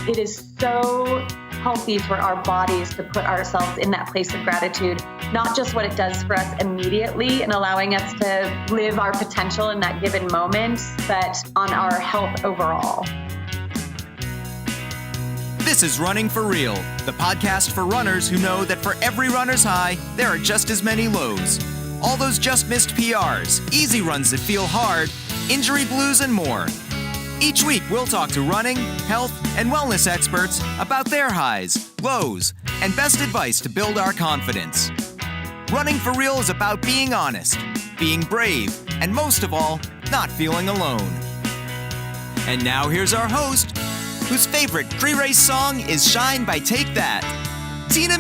It is so healthy for our bodies to put ourselves in that place of gratitude, not just what it does for us immediately and allowing us to live our potential in that given moment, but on our health overall. This is Running for Real, the podcast for runners who know that for every runner's high, there are just as many lows. All those just missed PRs, easy runs that feel hard, injury blues, and more. Each week, we'll talk to running, health, and wellness experts about their highs, lows, and best advice to build our confidence. Running for Real is about being honest, being brave, and most of all, not feeling alone. And now here's our host, whose favorite pre-race song is Shine by Take That, Deena.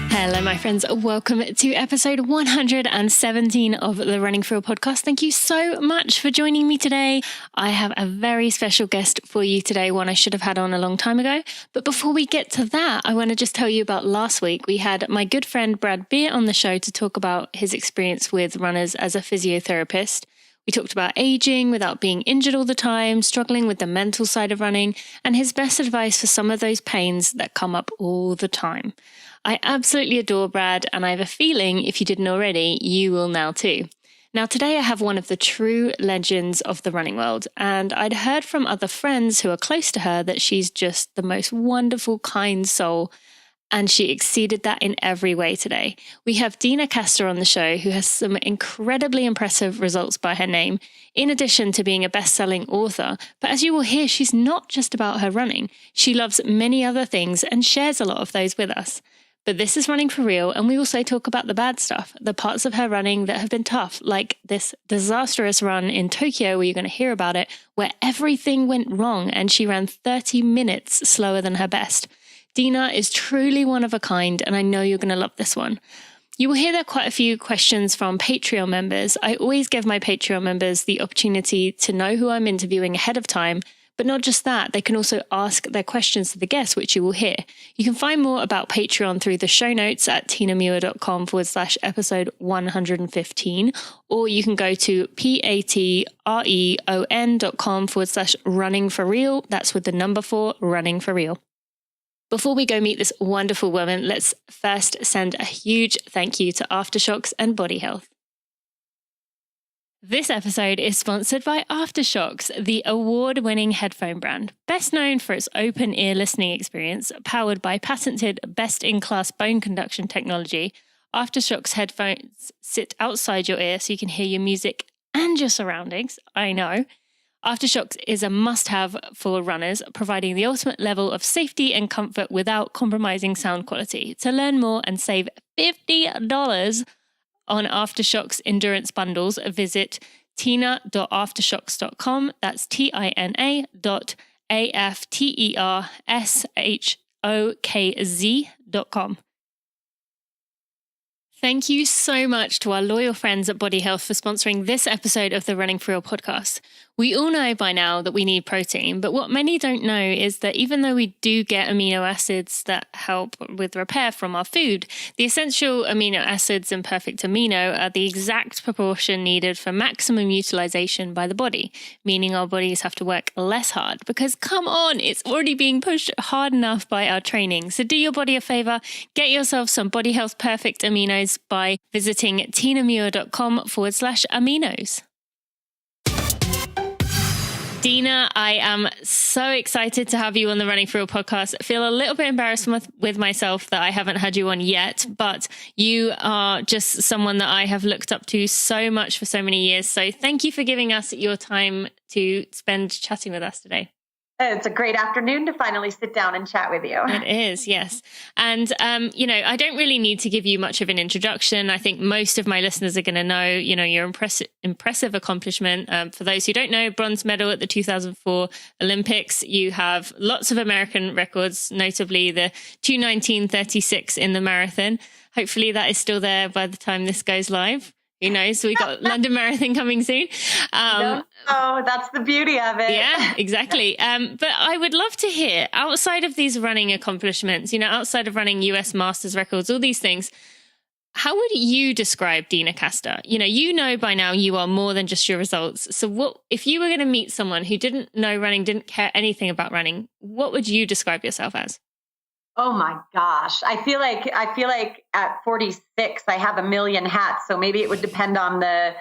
Hello, my friends. Welcome to episode 117 of the Running for Real podcast. Thank you so much for joining me today. I have a very special guest for you today, one I should have had on a long time ago. But before we get to that, I want to just tell you about last week. We had my good friend Brad Beer on the show to talk about his experience with runners as a physiotherapist. We talked about aging without being injured all the time, struggling with the mental side of running, and his best advice for some of those pains that come up all the time. I absolutely adore Brad, and I have a feeling, if you didn't already, you will now too. Now, today I have one of the true legends of the running world, and I'd heard from other friends who are close to her that she's just the most wonderful, kind soul, and she exceeded that in every way today. We have Deena Kastor on the show, who has some incredibly impressive results by her name, in addition to being a best-selling author. But as you will hear, she's not just about her running. She loves many other things and shares a lot of those with us. But this is Running for Real, and we also talk about the bad stuff, the parts of her running that have been tough, like this disastrous run in Tokyo, where you're going to hear about it, where everything went wrong and she ran 30 minutes slower than her best. Deena is truly one of a kind, and I know you're going to love this one. You will hear there quite a few questions from Patreon members. I always give my Patreon members the opportunity to know who I'm interviewing ahead of time, but not just that, they can also ask their questions to the guests, which you will hear. You can find more about Patreon through the show notes at teenamuir.com/episode 115, or you can go to patreon.com/running for real. That's with the number 4, running for real. Before we go meet this wonderful woman, let's first send a huge thank you to Aftershocks and Body Health. This episode is sponsored by Aftershocks, the award-winning headphone brand, best known for its open-ear listening experience, powered by patented best-in-class bone conduction technology. Aftershocks headphones sit outside your ear so you can hear your music and your surroundings. I know. Aftershocks is a must-have for runners, providing the ultimate level of safety and comfort without compromising sound quality. To learn more and save $50 on Aftershocks endurance bundles, visit tina.aftershocks.com. That's tina.aftershocks.com. Thank you so much to our loyal friends at Body Health for sponsoring this episode of the Running for Real podcast. We all know by now that we need protein, but what many don't know is that even though we do get amino acids that help with repair from our food, the essential amino acids and perfect amino are the exact proportion needed for maximum utilization by the body, meaning our bodies have to work less hard because, come on, it's already being pushed hard enough by our training. So do your body a favor, get yourself some Body Health Perfect Aminos by visiting teenamuir.com/aminos. Deena, I am so excited to have you on the Running for Real podcast. I feel a little bit embarrassed with myself that I haven't had you on yet, but you are just someone that I have looked up to so much for so many years. So thank you for giving us your time to spend chatting with us today. It's a great afternoon to finally sit down and chat with you. It is, yes. And, I don't really need to give you much of an introduction. I think most of my listeners are going to know, your impressive accomplishment. For those who don't know, bronze medal at the 2004 Olympics. You have lots of American records, notably the 2:19:36 in the marathon. Hopefully that is still there by the time this goes live. Who knows? We got London Marathon coming soon. That's the beauty of it. Yeah, exactly. But I would love to hear, outside of these running accomplishments, outside of running US Masters records, all these things, How would you describe Deena Kastor? You know by now you are more than just your results. So what if you were going to meet someone who didn't know running, didn't care anything about running, what would you describe yourself as? Oh my gosh. I feel like at 46, I have a million hats. So maybe it would depend on the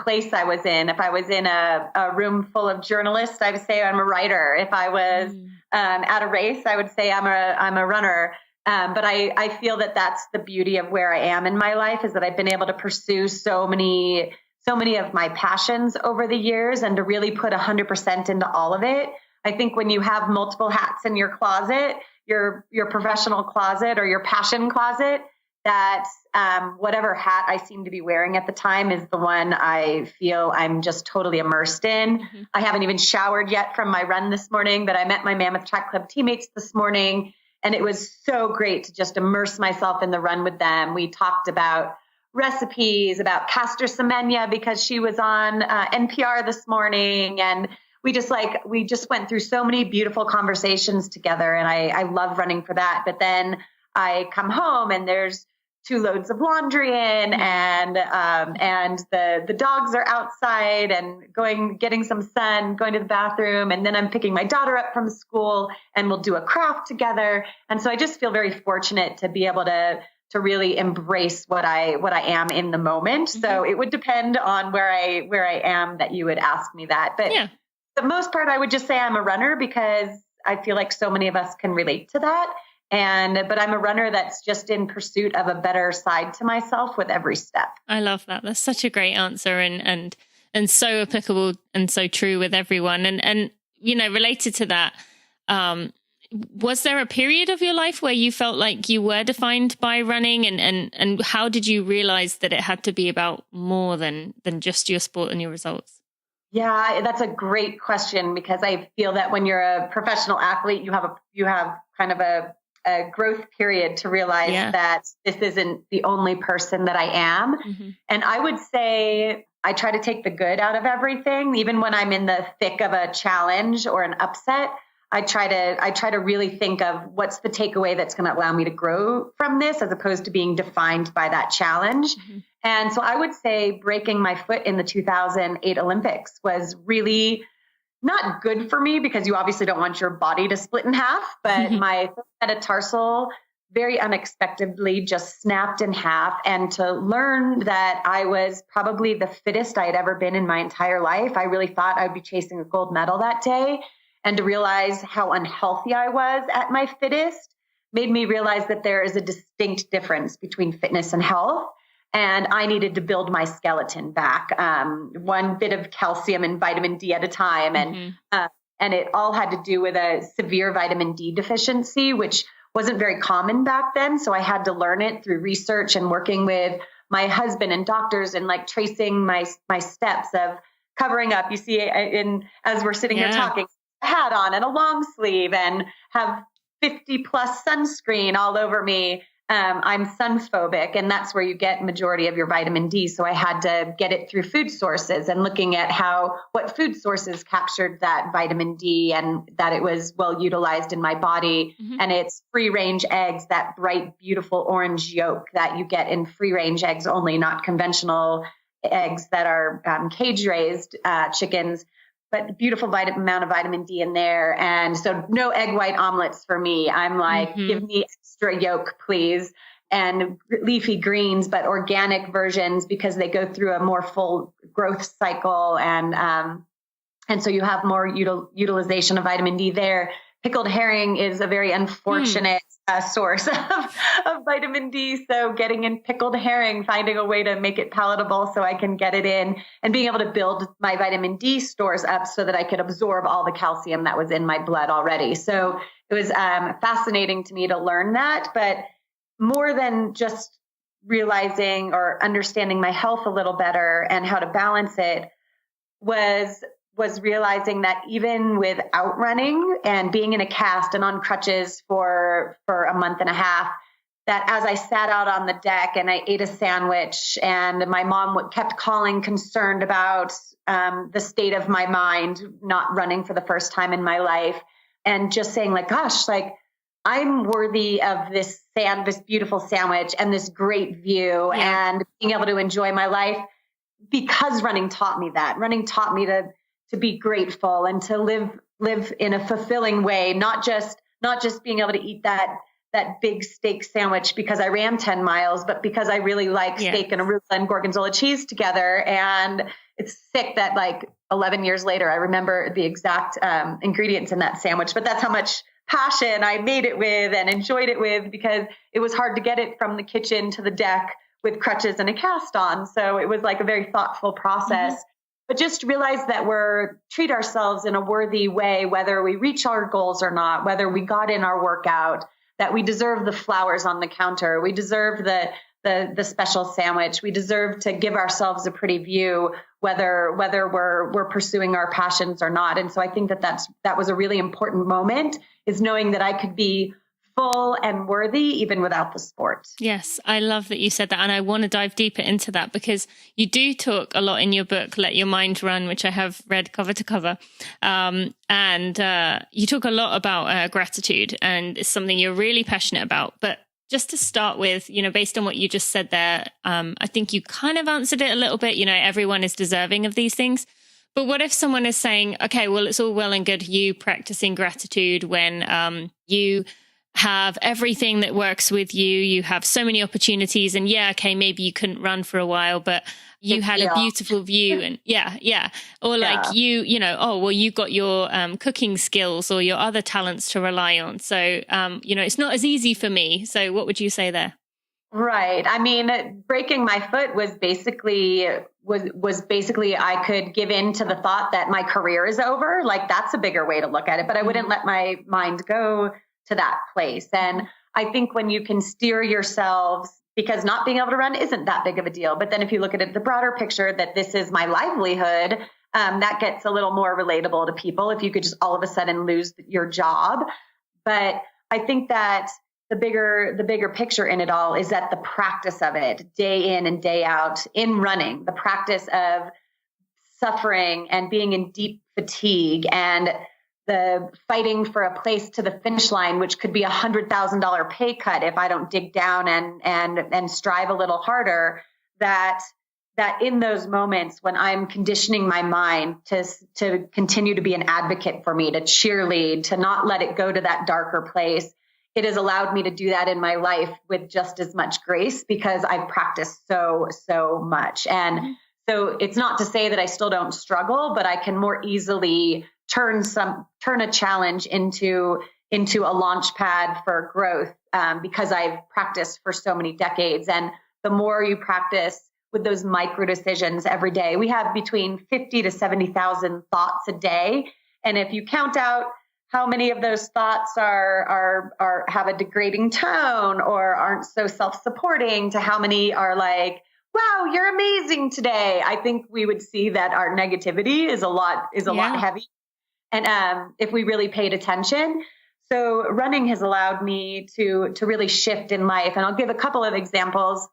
place I was in. If I was in a room full of journalists, I would say I'm a writer. If I was at a race, I would say I'm a runner. But I feel that that's the beauty of where I am in my life, is that I've been able to pursue so many of my passions over the years, and to really put 100% into all of it. I think when you have multiple hats in your closet, your professional closet or your passion closet, that whatever hat I seem to be wearing at the time is the one I feel I'm just totally immersed in. Mm-hmm. I haven't even showered yet from my run this morning, but I met my Mammoth Track Club teammates this morning, and it was so great to just immerse myself in the run with them. We talked about recipes, about Kastor Semenya, because she was on NPR this morning, and we just went through so many beautiful conversations together, and I love running for that. But then I come home and there's 2 loads of laundry in, and the dogs are outside and getting some sun, going to the bathroom, and then I'm picking my daughter up from school, and we'll do a craft together. And so I just feel very fortunate to be able to really embrace what I am in the moment. Mm-hmm. So it would depend on where I am that you would ask me that. But yeah, for the most part, I would just say I'm a runner, because I feel like so many of us can relate to that. But I'm a runner that's just in pursuit of a better side to myself with every step. I love that. That's such a great answer, and so applicable and so true with everyone. And related to that, was there a period of your life where you felt like you were defined by running, and how did you realize that it had to be about more than just your sport and your results? Yeah, that's a great question, because I feel that when you're a professional athlete, you have kind of a growth period to realize that this isn't the only person that I am. Mm-hmm. And I would say I try to take the good out of everything. Even when I'm in the thick of a challenge or an upset, I try to really think of what's the takeaway that's going to allow me to grow from this, as opposed to being defined by that challenge. Mm-hmm. And so I would say breaking my foot in the 2008 Olympics was really not good for me, because you obviously don't want your body to split in half, but my metatarsal very unexpectedly just snapped in half. And to learn that I was probably the fittest I had ever been in my entire life, I really thought I'd be chasing a gold medal that day. And to realize how unhealthy I was at my fittest made me realize that there is a distinct difference between fitness and health. And I needed to build my skeleton back, one bit of calcium and vitamin D at a time. And it all had to do with a severe vitamin D deficiency, which wasn't very common back then. So I had to learn it through research and working with my husband and doctors, and tracing my steps of covering up. You see, as we're sitting here talking, a hat on and a long sleeve, and have 50 plus sunscreen all over me. I'm sun phobic, and that's where you get majority of your vitamin D. So I had to get it through food sources, and looking at what food sources captured that vitamin D, and that it was well utilized in my body. Mm-hmm. And it's free range eggs, that bright, beautiful orange yolk that you get in free range eggs only, not conventional eggs that are cage raised chickens, but beautiful amount of vitamin D in there. And so no egg white omelets for me. I'm like, give me extra yolk, please. And leafy greens, but organic versions, because they go through a more full growth cycle. And so you have more utilization of vitamin D there. Pickled herring is a very unfortunate source of vitamin D. So getting in pickled herring, finding a way to make it palatable so I can get it in, and being able to build my vitamin D stores up so that I could absorb all the calcium that was in my blood already. So it was fascinating to me to learn that. But more than just realizing or understanding my health a little better and how to balance it, was realizing that even without running and being in a cast and on crutches for a month and a half, that as I sat out on the deck and I ate a sandwich, and my mom kept calling, concerned about the state of my mind, not running for the first time in my life, and just saying, like, gosh, like, I'm worthy of this beautiful sandwich and this great view and being able to enjoy my life because running taught me that. Running taught me to be grateful and to live in a fulfilling way, not just being able to eat that big steak sandwich because I ran 10 miles, but because I really like steak and arugula and gorgonzola cheese together. And it's sick that like 11 years later, I remember the exact ingredients in that sandwich, but that's how much passion I made it with and enjoyed it with, because it was hard to get it from the kitchen to the deck with crutches and a cast on. So it was like a very thoughtful process. But just realize that treat ourselves in a worthy way, whether we reach our goals or not, whether we got in our workout, that we deserve the flowers on the counter. We deserve the special sandwich. We deserve to give ourselves a pretty view, whether we're pursuing our passions or not. And so I think that was a really important moment, is knowing that I could be full and worthy even without the sport. Yes, I love that you said that. And I want to dive deeper into that, because you do talk a lot in your book, Let Your Mind Run, which I have read cover to cover. And you talk a lot about gratitude, and it's something you're really passionate about. But just to start with, based on what you just said there, I think you kind of answered it a little bit. Everyone is deserving of these things. But what if someone is saying, okay, well, it's all well and good you practicing gratitude when you have everything that works with you. You have so many opportunities, and maybe you couldn't run for a while, but you had a beautiful view, and or like you got your cooking skills or your other talents to rely on. So, it's not as easy for me. So what would you say there? Right. I mean, breaking my foot was basically I could give in to the thought that my career is over. Like, that's a bigger way to look at it, but I wouldn't let my mind go to that place. And I think when you can steer yourselves, because not being able to run isn't that big of a deal. But then if you look at it, the broader picture that this is my livelihood, that gets a little more relatable to people if you could just all of a sudden lose your job. But I think that the bigger picture in it all is that the practice of it day in and day out in running, the practice of suffering and being in deep fatigue and the fighting for a place to the finish line, which could be $100,000 pay cut if I don't dig down and strive a little harder, that in those moments when I'm conditioning my mind to continue to be an advocate for me, to cheerlead, to not let it go to that darker place, it has allowed me to do that in my life with just as much grace, because I've practiced so much. And so it's not to say that I still don't struggle, but I can more easily turn a challenge into a launch pad for growth, because I've practiced for so many decades. And the more you practice with those micro decisions every day, we have between 50 to 70,000 thoughts a day. And if you count out how many of those thoughts are have a degrading tone or aren't so self-supporting, to how many are like, wow, you're amazing today, I think we would see that our negativity is a lot heavy. And if we really paid attention. So running has allowed me to really shift in life. And I'll give a couple of examples.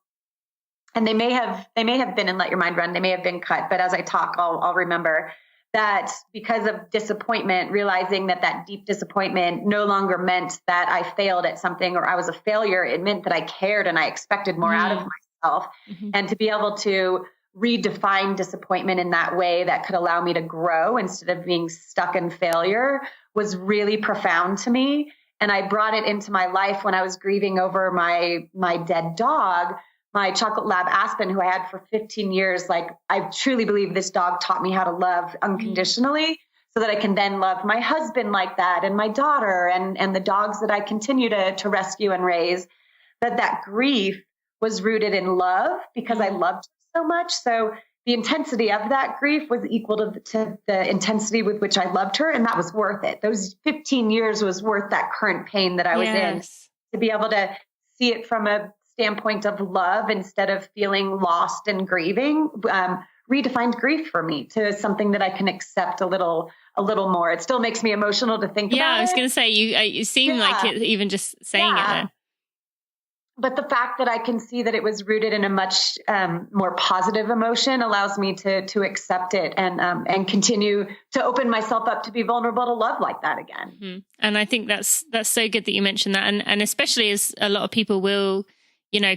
And they may have been in Let Your Mind Run. They may have been cut. But as I talk, I'll remember that because of disappointment, realizing that deep disappointment no longer meant that I failed at something or I was a failure. It meant that I cared and I expected more out of myself. And to be able to redefine disappointment in that way that could allow me to grow instead of being stuck in failure was really profound to me. And I brought it into my life when I was grieving over my dead dog, my chocolate lab Aspen, who I had for 15 years. Like, I truly believe this dog taught me how to love unconditionally so that I can then love my husband like that, and my daughter and the dogs that I continue to rescue and raise. That grief was rooted in love because I loved so much. So the intensity of that grief was equal to the intensity with which I loved her. And that was worth it. Those 15 years was worth that current pain that I was in, to be able to see it from a standpoint of love instead of feeling lost and grieving, redefined grief for me to something that I can accept a little more. It still makes me emotional to think about it. Yeah, I was going to say, you seem like it, even just saying it there. But the fact that I can see that it was rooted in a much more positive emotion allows me to accept it and continue to open myself up to be vulnerable to love like that again. Mm-hmm. And I think that's so good that you mentioned that. And especially as a lot of people will,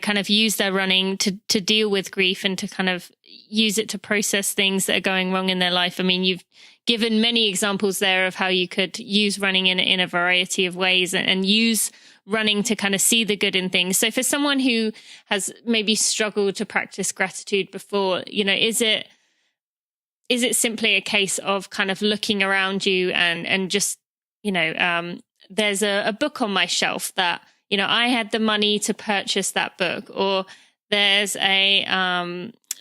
kind of use their running to deal with grief and to kind of use it to process things that are going wrong in their life. I mean, you've given many examples there of how you could use running in a variety of ways and use running to kind of see the good in things. So for someone who has maybe struggled to practice gratitude before, is it simply a case of kind of looking around you and just, there's a book on my shelf that, I had the money to purchase that book, or there's a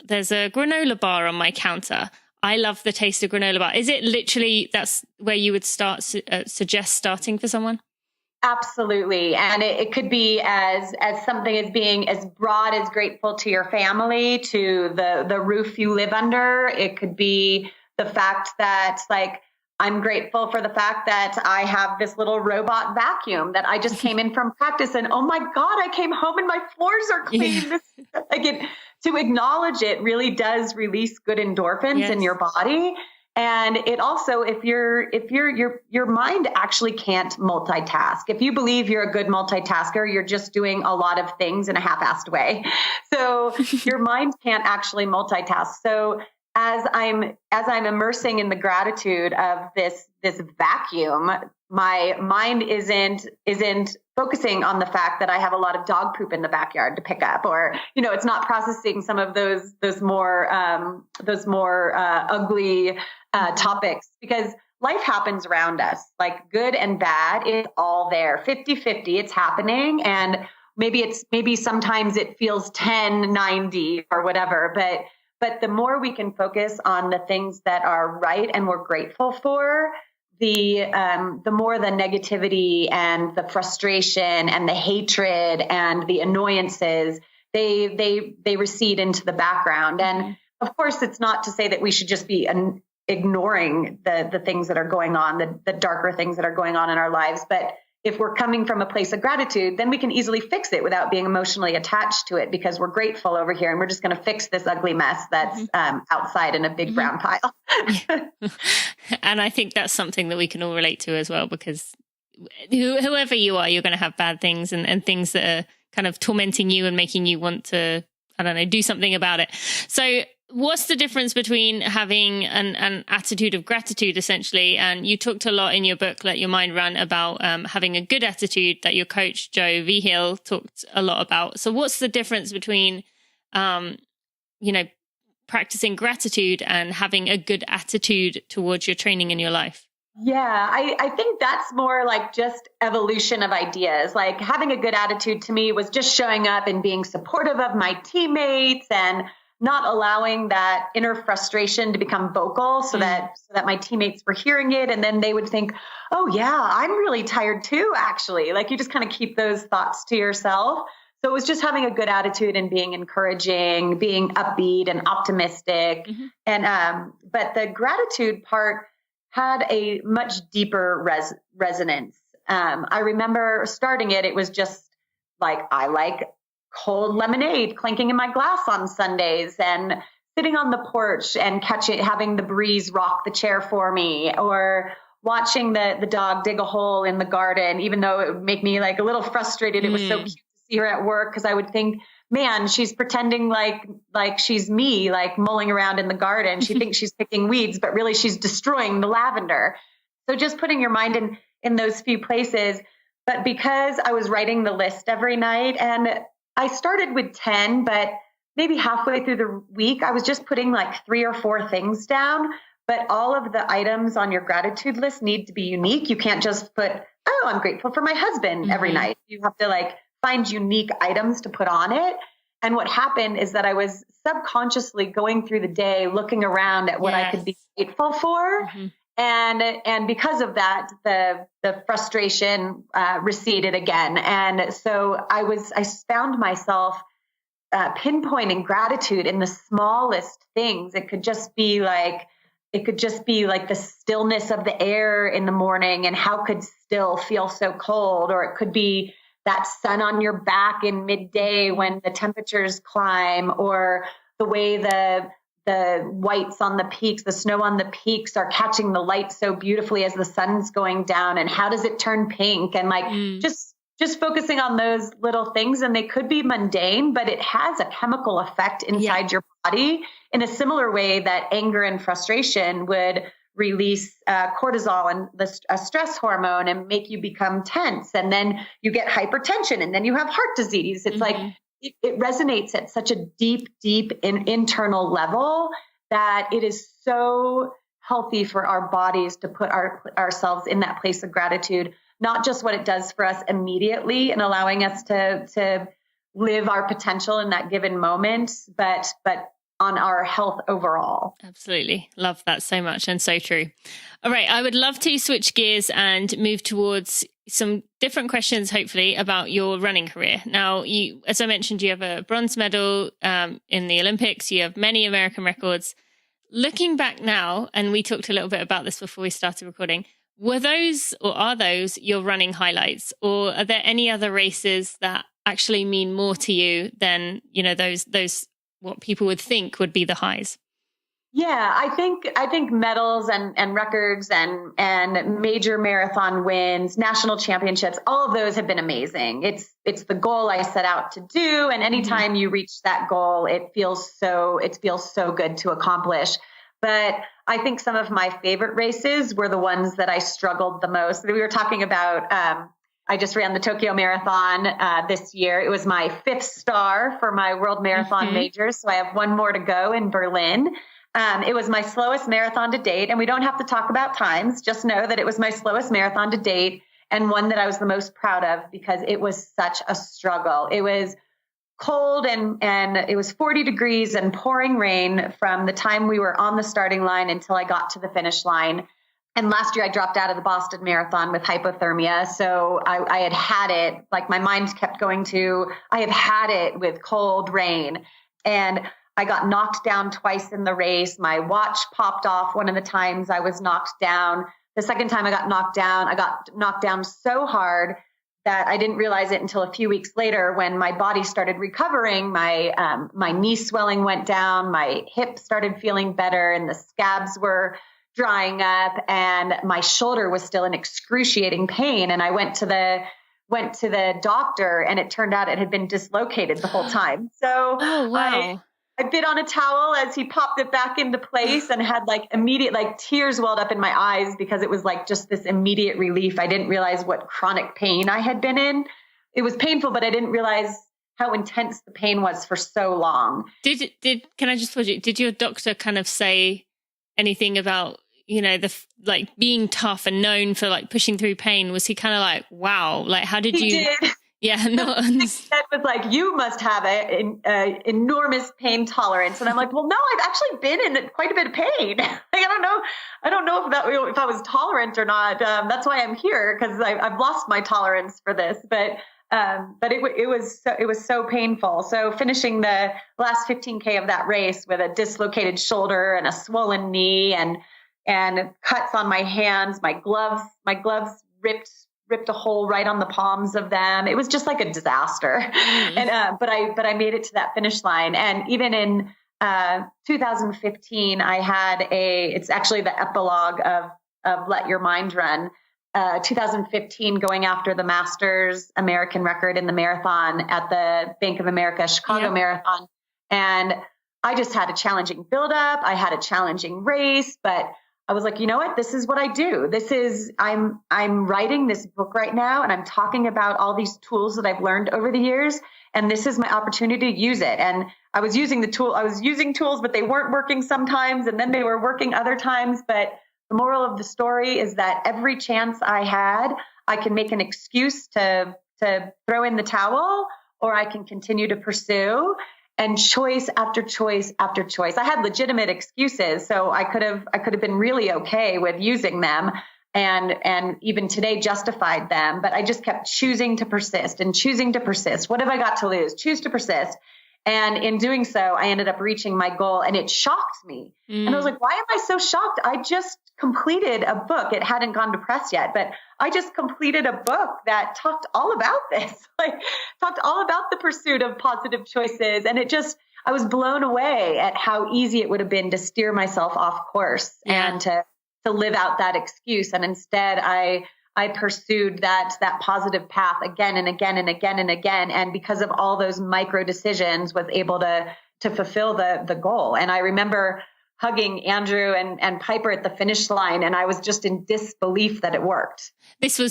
granola bar on my counter. I love the taste of granola bar. Is it literally that's where you would suggest starting for someone? Absolutely. And it could be as something as being as broad as grateful to your family, to the roof you live under. It could be the fact that, like, I'm grateful for the fact that I have this little robot vacuum that I just came in from practice, and oh my God, I came home and my floors are clean. Yeah. To acknowledge it really does release good endorphins in your body. And it also, if your mind actually can't multitask. If you believe you're a good multitasker, you're just doing a lot of things in a half-assed way. So your mind can't actually multitask. So as I'm immersing in the gratitude of this vacuum, my mind isn't focusing on the fact that I have a lot of dog poop in the backyard to pick up, or it's not processing some of those more ugly topics, because life happens around us, like good and bad. It's all there, 50-50. It's happening, and maybe sometimes it feels 10-90 or whatever, but the more we can focus on the things that are right and we're grateful for, the more the negativity and the frustration and the hatred and the annoyances, they recede into the background. And of course, it's not to say that we should just be ignoring the things that are going on, the darker things that are going on in our lives. But if we're coming from a place of gratitude, then we can easily fix it without being emotionally attached to it, because we're grateful over here and we're just going to fix this ugly mess that's outside in a big brown pile. And I think that's something that we can all relate to as well, because whoever you are, you're going to have bad things and things that are kind of tormenting you and making you want to, do something about it. So what's the difference between having an attitude of gratitude, essentially? And you talked a lot in your book, Let Your Mind Run, about having a good attitude that your coach, Joe Vigil, talked a lot about. So what's the difference between, practicing gratitude and having a good attitude towards your training in your life? Yeah, I think that's more like just evolution of ideas. Like, having a good attitude to me was just showing up and being supportive of my teammates and not allowing that inner frustration to become vocal so that my teammates were hearing it. And then they would think, oh yeah, I'm really tired too, actually. Like, you just kind of keep those thoughts to yourself. So it was just having a good attitude and being encouraging, being upbeat and optimistic. And, but the gratitude part had a much deeper resonance. I remember starting it was just like, I like cold lemonade clinking in my glass on Sundays, and sitting on the porch and having the breeze rock the chair for me, or watching the dog dig a hole in the garden, even though it would make me like a little frustrated. It was so cute to see her at work, because I would think, man, she's pretending like she's me, like mulling around in the garden. She thinks she's picking weeds, but really she's destroying the lavender. So just putting your mind in those few places. But because I was writing the list every night, and I started with 10, but maybe halfway through the week, I was just putting like 3 or 4 things down. But all of the items on your gratitude list need to be unique. You can't just put, oh, I'm grateful for my husband every night. You have to like find unique items to put on it. And what happened is that I was subconsciously going through the day, looking around at what I could be grateful for. And because of that, the frustration receded again. And so I found myself pinpointing gratitude in the smallest things. It could just be like the stillness of the air in the morning, and how could still feel so cold, or it could be that sun on your back in midday when the temperatures climb, or the way the whites on the peaks, the snow on the peaks are catching the light so beautifully as the sun's going down, and how does it turn pink, and like just focusing on those little things. And they could be mundane, but it has a chemical effect inside your body in a similar way that anger and frustration would release cortisol and a stress hormone and make you become tense. And then you get hypertension, and then you have heart disease. It's like, it resonates at such a deep internal level that it is so healthy for our bodies to put ourselves in that place of gratitude, not just what it does for us immediately and allowing us to live our potential in that given moment, but on our health overall. Absolutely. Love that so much, and so true. All right. I would love to switch gears and move towards some different questions, hopefully, about your running career. Now, you, as I mentioned, you have a bronze medal in the Olympics. You have many American records. Looking back now, and we talked a little bit about this before we started recording, were those, or are those, your running highlights? Or are there any other races that actually mean more to you than, you know, those what people would think would be the highs? Yeah, I think medals and records and major marathon wins, national championships, all of those have been amazing. It's the goal I set out to do, and anytime you reach that goal, it feels so good to accomplish. But I think some of my favorite races were the ones that I struggled the most. We were talking about I just ran the Tokyo Marathon this year. It was my 5th star for my World Marathon Majors. So I have one more to go in Berlin. It was my slowest marathon to date. And we don't have to talk about times. Just know that it was my slowest marathon to date, and one that I was the most proud of because it was such a struggle. It was cold and it was 40 degrees and pouring rain from the time we were on the starting line until I got to the finish line. And last year I dropped out of the Boston Marathon with hypothermia. So I had it, like my mind kept going to, I have had it with cold rain. And I got knocked down twice in the race. My watch popped off one of the times I was knocked down. The second time I got knocked down so hard that I didn't realize it until a few weeks later when my body started recovering. My knee swelling went down, my hip started feeling better, and the scabs were drying up, and my shoulder was still in excruciating pain. And I went to the doctor, and it turned out it had been dislocated the whole time. So I bit on a towel as he popped it back into place, and had like immediate, like tears welled up in my eyes because it was like just this immediate relief. I didn't realize what chronic pain I had been in. It was painful, but I didn't realize how intense the pain was for so long. Can I just pause you? Did your doctor kind of say anything about, you know, like being tough and known for like pushing through pain? Was he kind of like, wow, like how did you? Did. Yeah, no. That was like, you must have an enormous pain tolerance, and I'm like, well, no, I've actually been in quite a bit of pain. Like, I don't know if I was tolerant or not. That's why I'm here, because I've lost my tolerance for this. But it was so painful. So finishing the last 15K of that race with a dislocated shoulder and a swollen knee and cuts on my hands, my gloves ripped a hole right on the palms of them. It was just like a disaster. And but I made it to that finish line. And even in 2015, I had it's actually the epilogue of Let Your Mind Run. 2015, going after the Masters American record in the marathon at the Bank of America Chicago Marathon. And I just had a challenging buildup. I had a challenging race, but I was like, you know what? This is what I do. I'm writing this book right now, and I'm talking about all these tools that I've learned over the years. And this is my opportunity to use it. And I was using tools, but they weren't working sometimes. And then they were working other times. But the moral of the story is that every chance I had, I can make an excuse to throw in the towel, or I can continue to pursue. And choice after choice after choice. I had legitimate excuses, so I could have been really okay with using them, and even today justified them. But I just kept choosing to persist and choosing to persist. What have I got to lose? Choose to persist. And in doing so, I ended up reaching my goal, and it shocked me. And I was like, why am I so shocked? I just completed a book. It hadn't gone to press yet, but I just completed a book that talked all about this, talked all about the pursuit of positive choices. And I was blown away at how easy it would have been to steer myself off course and to live out that excuse. And instead I pursued that positive path again and again and again and again. And because of all those micro decisions, was able to fulfill the goal. And I remember hugging Andrew and Piper at the finish line, and I was just in disbelief that it worked.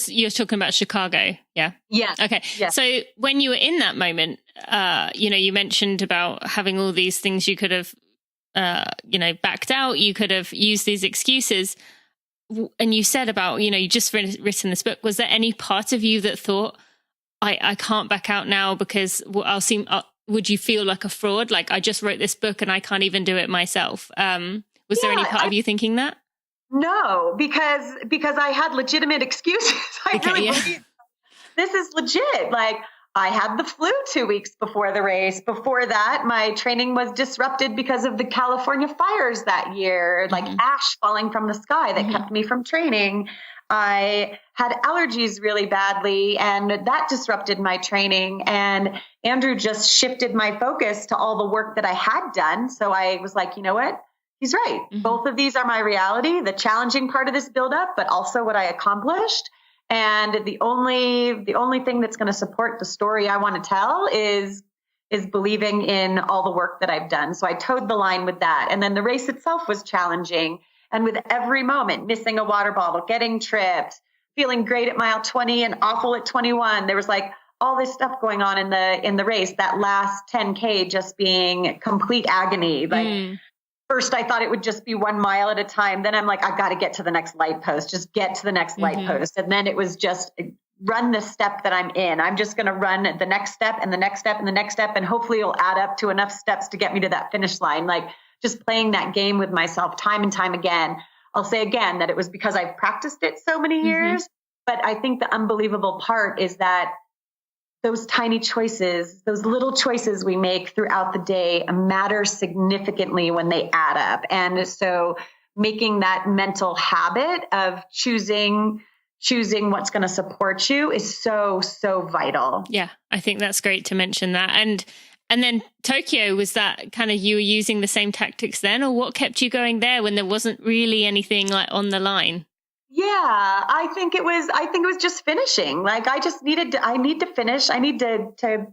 You're talking about Chicago, yeah? Yeah. Okay. Yeah. So when you were in that moment, you mentioned about having all these things you could have, backed out, you could have used these excuses. And you said about, you just written this book. Was there any part of you that thought, I can't back out now because would you feel like a fraud? Like, I just wrote this book and I can't even do it myself. Was there any part of you thinking that? No, because I had legitimate excuses. I really believe this is legit. Like, I had the flu 2 weeks before the race. Before that, my training was disrupted because of the California fires that year, like ash falling from the sky that kept me from training. I had allergies really badly, and that disrupted my training. And Andrew just shifted my focus to all the work that I had done. So I was like, you know what? He's right. Both of these are my reality, the challenging part of this buildup, but also what I accomplished. And the only thing that's going to support the story I want to tell is believing in all the work that I've done. So I towed the line with that. And then the race itself was challenging. And with every moment, missing a water bottle, getting tripped, feeling great at mile 20 and awful at 21, there was like all this stuff going on in the race. That last 10K just being complete agony. Like first I thought it would just be 1 mile at a time. Then I'm like, I got to get to the next light post, just get to the next light post. And then it was just run the step that I'm in. I'm just going to run the next step and the next step and the next step. And hopefully it'll add up to enough steps to get me to that finish line. Like, just playing that game with myself time and time again. I'll say again that it was because I've practiced it so many years, but I think the unbelievable part is that those tiny choices, those little choices we make throughout the day matter significantly when they add up. And so making that mental habit of choosing what's going to support you is so, so vital. Yeah, I think that's great to mention that. And then Tokyo, was that kind of you were using the same tactics then, or what kept you going there when there wasn't really anything like on the line? Yeah, I think it was just finishing. Like I need to finish. I need to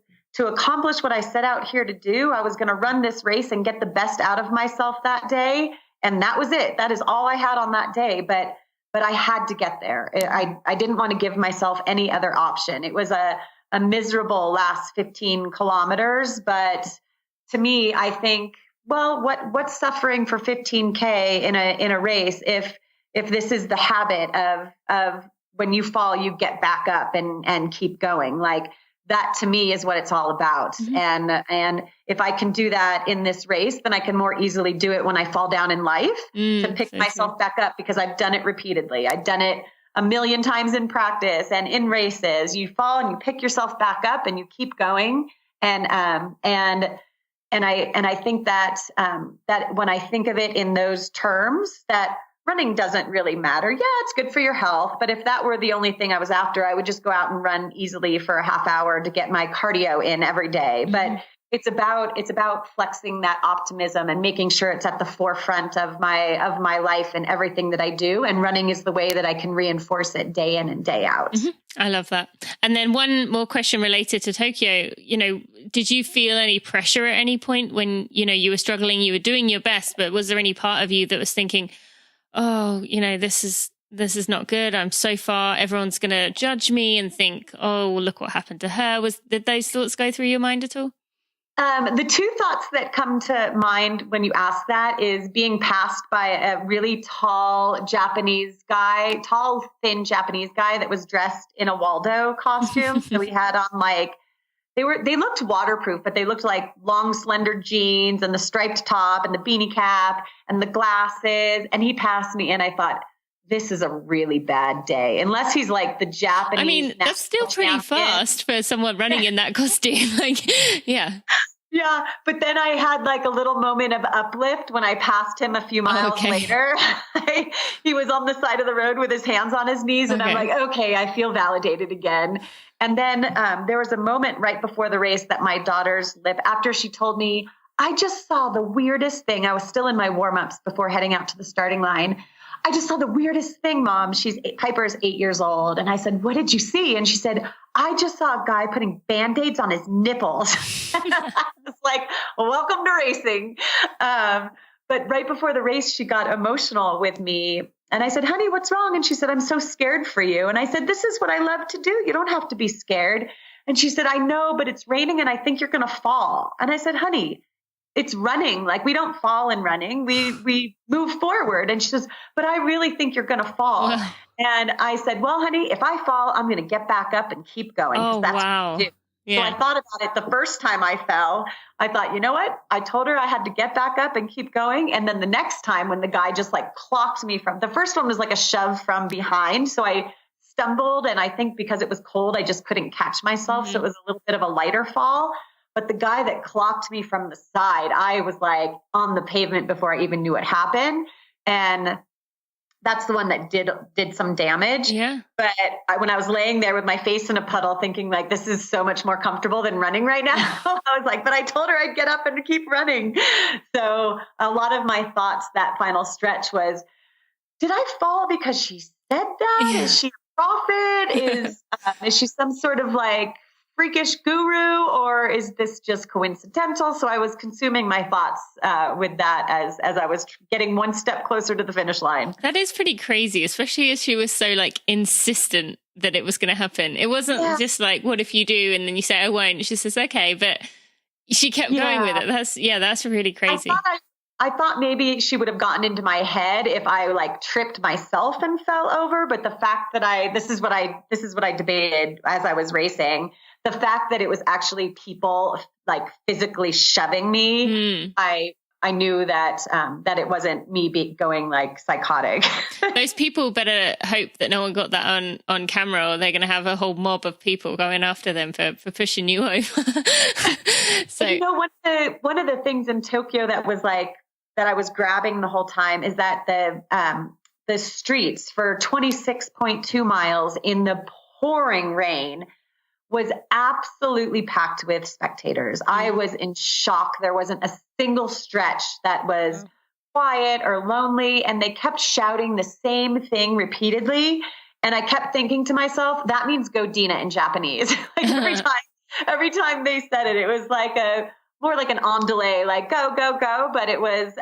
accomplish what I set out here to do. I was going to run this race and get the best out of myself that day. And that was it. That is all I had on that day. But I had to get there. I didn't want to give myself any other option. It was a miserable last 15 kilometers. But to me, I think, well, what's suffering for 15K in a race if this is the habit of when you fall, you get back up and keep going. Like that to me is what it's all about. And if I can do that in this race, then I can more easily do it when I fall down in life to pick myself back up, because I've done it repeatedly. I've done it a million times in practice and in races. You fall and you pick yourself back up and you keep going. And I think that when I think of it in those terms, that running doesn't really matter. Yeah, it's good for your health. But if that were the only thing I was after, I would just go out and run easily for a half hour to get my cardio in every day. But it's about flexing that optimism and making sure it's at the forefront of my life and everything that I do. And running is the way that I can reinforce it day in and day out. I love that. And then one more question related to Tokyo. Did you feel any pressure at any point when, you were struggling, you were doing your best, but was there any part of you that was thinking, oh, this is not good. I'm so far. Everyone's going to judge me and think, oh, look what happened to her. Did those thoughts go through your mind at all? The two thoughts that come to mind when you ask that is being passed by a really tall, thin Japanese guy that was dressed in a Waldo costume. So we had on they looked waterproof, but they looked like long, slender jeans and the striped top and the beanie cap and the glasses. And he passed me and I thought, this is a really bad day. Unless he's like the Japanese. I mean, that's still pretty fast for someone running in that costume. Yeah. Yeah, but then I had like a little moment of uplift when I passed him a few miles later. He was on the side of the road with his hands on his knees, and I'm like, okay, I feel validated again. And then there was a moment right before the race that my daughter's lip, after she told me, I just saw the weirdest thing. I was still in my warm-ups before heading out to the starting line. I just saw the weirdest thing, Mom. Piper's 8 years old. And I said, what did you see? And she said, I just saw a guy putting Band-Aids on his nipples. I was like, welcome to racing. But right before the race, she got emotional with me. And I said, honey, what's wrong? And she said, I'm so scared for you. And I said, this is what I love to do. You don't have to be scared. And she said, I know, but it's raining and I think you're going to fall. And I said, honey, it's running. Like, we don't fall in running. We move forward. And she says, but I really think you're going to fall. And I said, well, honey, if I fall, I'm going to get back up and keep going. Oh, that's wow. what I do. Yeah. So I thought about it the first time I fell. I thought, you know what? I told her I had to get back up and keep going. And then the next time when the guy just like clocked me the first one was like a shove from behind. So I stumbled. And I think because it was cold, I just couldn't catch myself. So it was a little bit of a lighter fall. But the guy that clocked me from the side, I was like on the pavement before I even knew it happened. And that's the one that did some damage. Yeah. But when I was laying there with my face in a puddle thinking like, this is so much more comfortable than running right now, I was like, but I told her I'd get up and keep running. So a lot of my thoughts that final stretch was, did I fall because she said that? Yeah. Is she a prophet? Is she some sort of like freakish guru, or is this just coincidental? So I was consuming my thoughts with that as I was getting one step closer to the finish line. That is pretty crazy, especially as she was so like insistent that it was going to happen. It wasn't just like, what if you do? And then you say, I won't. She says, okay. But she kept going with it. That's really crazy. I thought maybe she would have gotten into my head if I like tripped myself and fell over. But the fact that this is what I debated as I was racing. The fact that it was actually people like physically shoving me, I knew that it wasn't me going like psychotic. Those people better hope that no one got that on camera, or they're going to have a whole mob of people going after them for pushing you over. So you know, one of the things in Tokyo that was like that I was grabbing the whole time is that the streets for 26.2 miles in the pouring rain was absolutely packed with spectators. I was in shock. There wasn't a single stretch that was quiet or lonely, and they kept shouting the same thing repeatedly. And I kept thinking to myself, that means go Deena in Japanese. Like every time they said it, it was like more like an on delay, like go, go, go. But it was,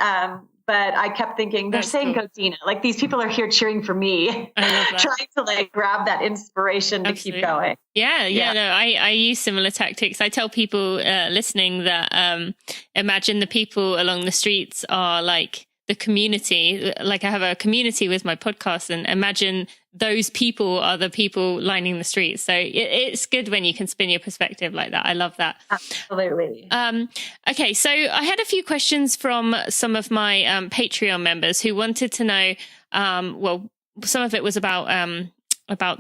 but I kept thinking, they're saying go Deena. Like these people are here cheering for me, trying to like grab that inspiration to keep going. Yeah. No, I use similar tactics. I tell people listening that imagine the people along the streets are like the community. Like I have a community with my podcast, and imagine those people are the people lining the streets. So it's good when you can spin your perspective like that. I love that. Absolutely. Okay, so I had a few questions from some of my Patreon members who wanted to know, well, some of it was about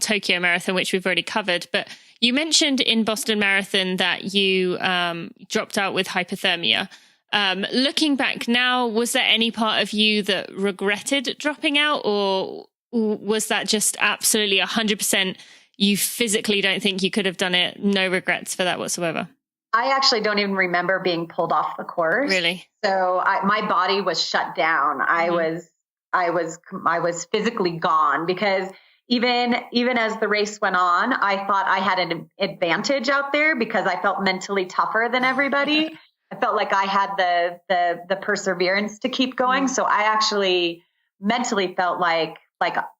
Tokyo Marathon, which we've already covered, but you mentioned in Boston Marathon that you dropped out with hypothermia. Looking back now, was there any part of you that regretted dropping out, or was that just absolutely 100% you physically don't think you could have done it? No regrets for that whatsoever? I actually don't even remember being pulled off the course. Really? So my body was shut down. Mm-hmm. I was physically gone, because even as the race went on, I thought I had an advantage out there because I felt mentally tougher than everybody. I felt like I had the perseverance to keep going. So I actually mentally felt like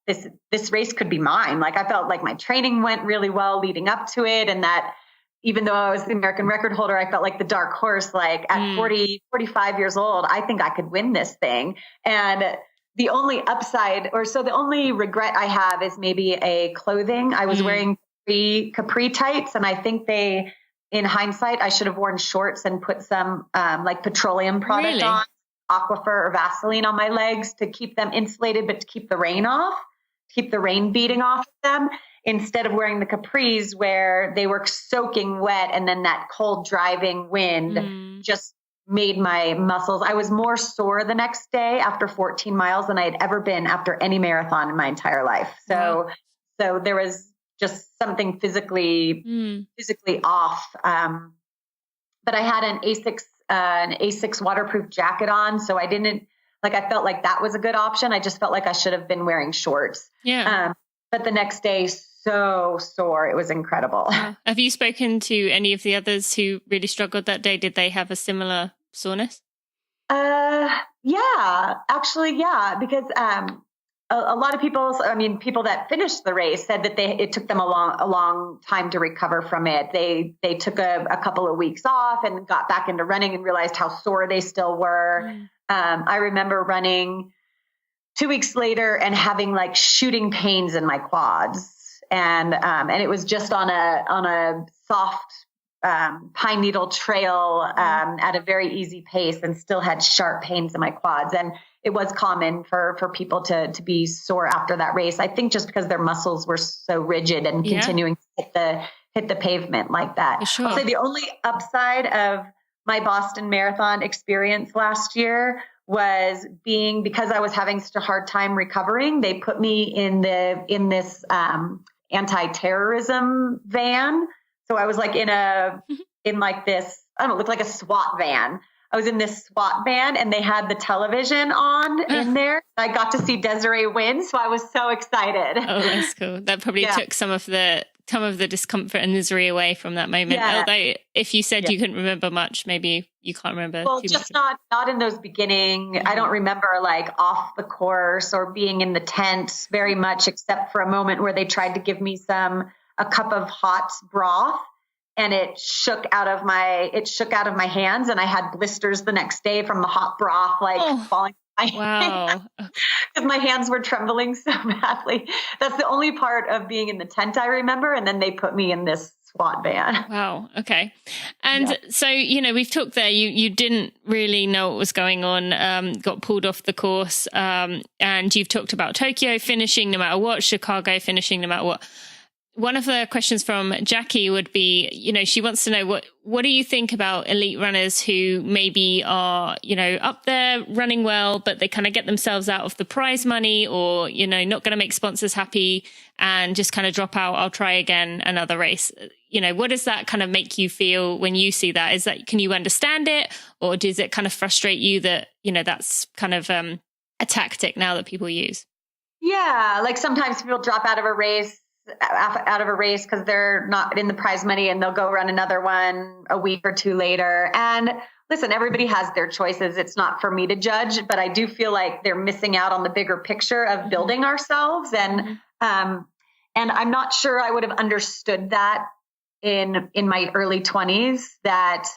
this race could be mine. Like I felt like my training went really well leading up to it. And that even though I was the American record holder, I felt like the dark horse, like at 45 years old, I think I could win this thing. And the only the only regret I have is maybe a clothing. I was wearing capri tights, and I think in hindsight, I should have worn shorts and put some like petroleum product on, Aquifer or Vaseline on my legs to keep them insulated, but to keep the rain off, keep the rain beating off of them, instead of wearing the capris where they were soaking wet. And then that cold driving wind just made my muscles. I was more sore the next day after 14 miles than I had ever been after any marathon in my entire life. So there was just something physically off. But I had an A6 waterproof jacket on. So I felt like that was a good option. I just felt like I should have been wearing shorts. Yeah. But the next day, so sore. It was incredible. Have you spoken to any of the others who really struggled that day? Did they have a similar soreness? Yeah, actually, yeah, because a lot of people that finished the race said that it took them a long time to recover from it. They took a couple of weeks off and got back into running and realized how sore they still were. I remember running 2 weeks later and having like shooting pains in my quads. And it was just on a soft pine needle trail at a very easy pace, and still had sharp pains in my quads. And it was common for people to be sore after that race. I think just because their muscles were so rigid and continuing to hit the pavement like that. Sure. I'll say the only upside of my Boston Marathon experience last year was because I was having such a hard time recovering. They put me in this anti-terrorism van. So I was like in this, I don't know, looked like a SWAT van. I was in this SWAT van and they had the television on in there. I got to see Desiree win. So I was so excited. Oh, that's cool. That probably took some of the discomfort and misery away from that moment. Yeah. Although if you said you couldn't remember much, maybe you can't remember well, too just much. not in those beginning. I don't remember like off the course or being in the tent very much, except for a moment where they tried to give me a cup of hot broth, and it shook out of my hands, and I had blisters the next day from the hot broth falling. Wow. Because my hands were trembling so badly. That's the only part of being in the tent I remember. And then they put me in this SWAT van. Wow. Okay. And so, we've talked there, you didn't really know what was going on, got pulled off the course. And you've talked about Tokyo finishing no matter what, Chicago finishing no matter what. One of the questions from Jackie would be, she wants to know what do you think about elite runners who maybe are, up there running well, but they kind of get themselves out of the prize money, or, not going to make sponsors happy and just kind of drop out. I'll try again another race. What does that kind of make you feel when you see that? Can you understand it, or does it kind of frustrate you that, that's kind of a tactic now that people use? Yeah. Like sometimes people drop out of a race because they're not in the prize money, and they'll go run another one a week or two later. And listen, everybody has their choices. It's not for me to judge, but I do feel like they're missing out on the bigger picture of building ourselves. And I'm not sure I would have understood that in my early 20s, that